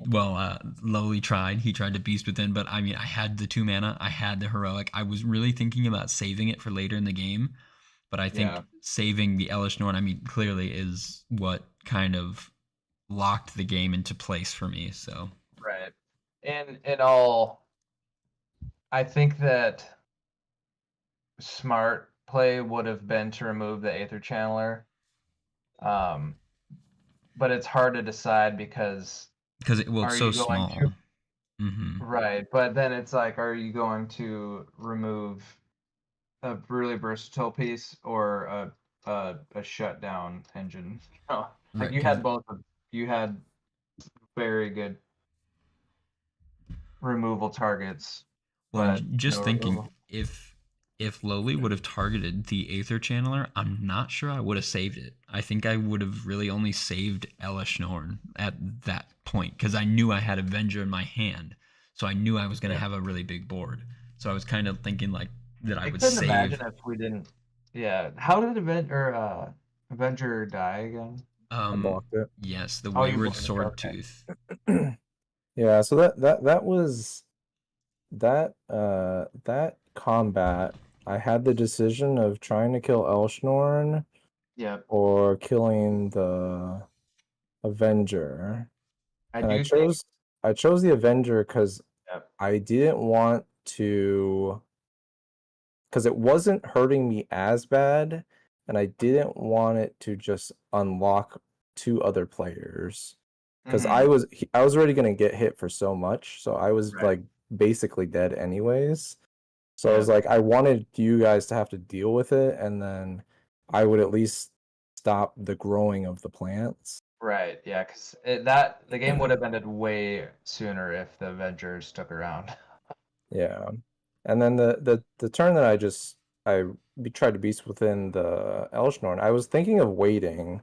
Lowly tried. He tried to Beast Within, but I mean, I had the 2 mana. I had the Heroic. I was really thinking about saving it for later in the game, but I think saving the Elish Norn, I mean, clearly is what kind of locked the game into place for me. So Right. And in all, I think that smart play would have been to remove the Aether Channeler. But it's hard to decide because it was so small. Right, but then it's like, are you going to remove a really versatile piece or a shutdown engine? Like Right, you had both. You had very good removal targets. Well, but just no thinking, removal. if Lowly would have targeted the Aether Channeler, I'm not sure I would have saved it. I think I would have really only saved Elish Norn at that point because I knew I had Avenger in my hand, so I knew I was going to have a really big board. So I was kind of thinking like that I would couldn't save. imagine if we didn't. Yeah, how did Avenger die again? I blocked it. Yes, the you Wayward blocked it, Sword okay. Tooth. Yeah, so that was that combat. I had the decision of trying to kill Elshnorn Yep. or killing the Avenger. I chose the Avenger because I didn't want to, because it wasn't hurting me as bad, and I didn't want it to just unlock 2 other players. Because I was already gonna get hit for so much, so I was like basically dead anyways. So I was like, I wanted you guys to have to deal with it, and then I would at least stop the growing of the plants. Right, yeah, because the game would have ended way sooner if the Avengers stuck around. Yeah, and then the turn that I tried to Beast Within the Elshnorn, I was thinking of waiting,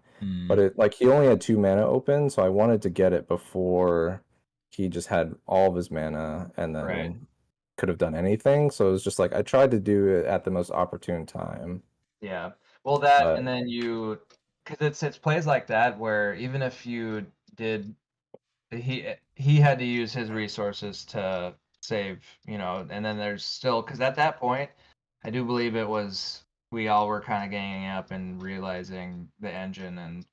but he only had 2 mana open, so I wanted to get it before he just had all of his mana and then could have done anything. So it was just like I tried to do it at the most opportune time. Yeah, well and then because it's plays like that where even if you did, he had to use his resources to save, and then there's still, because at that point, I do believe it was we all were kind of ganging up and realizing the engine, and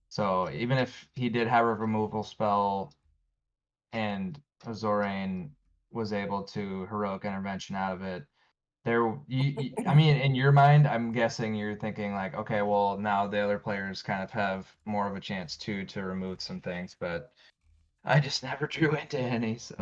so even if he did have a removal spell and Zorain was able to heroic intervention out of it, I mean, in your mind, I'm guessing you're thinking like, okay, well, now the other players kind of have more of a chance too to remove some things, but I just never drew into any, so.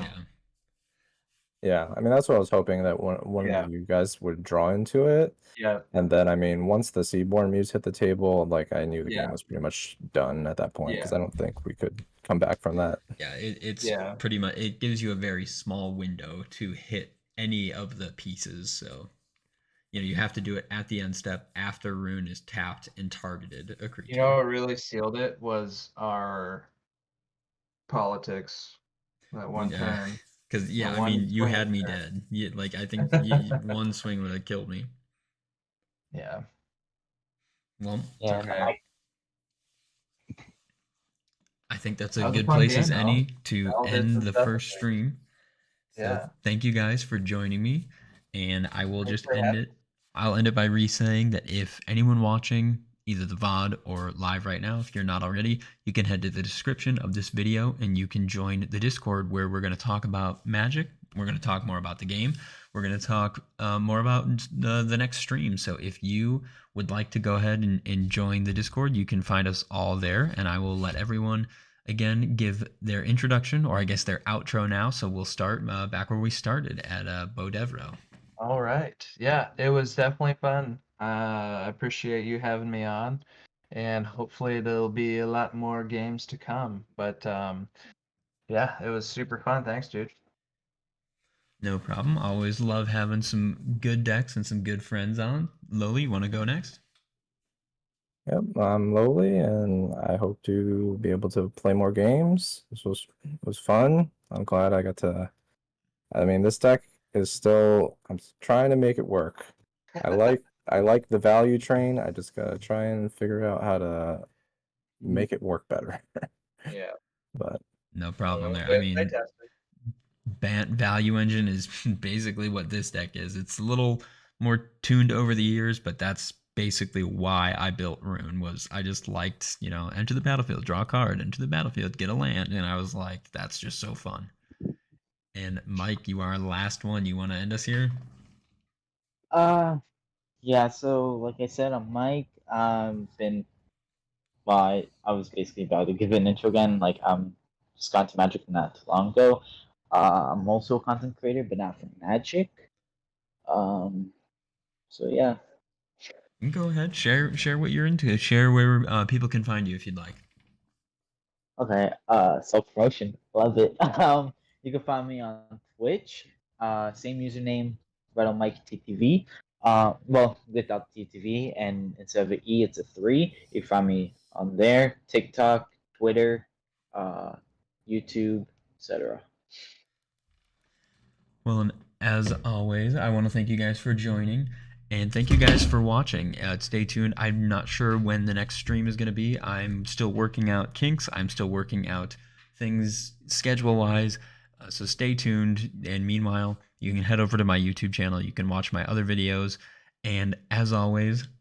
Yeah, I mean that's what I was hoping, that one of you guys would draw into it. Yeah. And then I mean once the Seaborn Muse hit the table, like I knew the game was pretty much done at that point, because I don't think we could come back from that. Yeah, it's pretty much, it gives you a very small window to hit any of the pieces. So you have to do it at the end step after Rune is tapped and targeted a creature. What really sealed it was our politics that one turn. Because I mean, you had me dead. Like I think one swing would have killed me. Yeah. Well, Yeah, okay. I think that's a good place as any to end the first stream. So thank you guys for joining me, and I will just end it. I'll end it by re-saying that if anyone watching either the VOD or live right now, if you're not already, you can head to the description of this video and you can join the Discord where we're going to talk about Magic. We're going to talk more about the game. We're going to talk more about the next stream. So if you would like to go ahead and join the Discord, you can find us all there, and I will let everyone again give their introduction, or I guess their outro now. So we'll start back where we started at Bodevro. All right. Yeah, it was definitely fun. I appreciate you having me on. and hopefully there'll be a lot more games to come. But yeah, it was super fun. Thanks, dude. No problem. Always love having some good decks and some good friends on. Loli, you want to go next? Yep, I'm Lowly, and I hope to be able to play more games. This was fun. I'm glad I got to. I mean, this deck is still. I'm trying to make it work. I like the value train. I just gotta try and figure out how to make it work better. Yeah. But No problem there. I mean, Fantastic. Bant Value Engine is basically what this deck is. It's a little more tuned over the years, but that's basically why I built Rune. Was I just liked, enter the battlefield, draw a card, enter the battlefield, get a land, and I was like, that's just so fun. And Mike, you are our last one. You want to end us here? Yeah, so like I said, I'm Mike. I was basically about to give an intro again. Like, just got into Magic not too long ago. I'm also a content creator, but not for Magic. So yeah. Go ahead, share what you're into. Share where people can find you if you'd like. Okay, self promotion, love it. You can find me on Twitch, same username, Red on Mike TTV. Well, without TTV, and instead of an E, it's a 3. You can find me on there, TikTok, Twitter, YouTube, etc. Well, and as always, I want to thank you guys for joining, and thank you guys for watching. Stay tuned. I'm not sure when the next stream is going to be. I'm still working out kinks. I'm still working out things schedule-wise. So stay tuned. And meanwhile, you can head over to my YouTube channel. You can watch my other videos. And as always,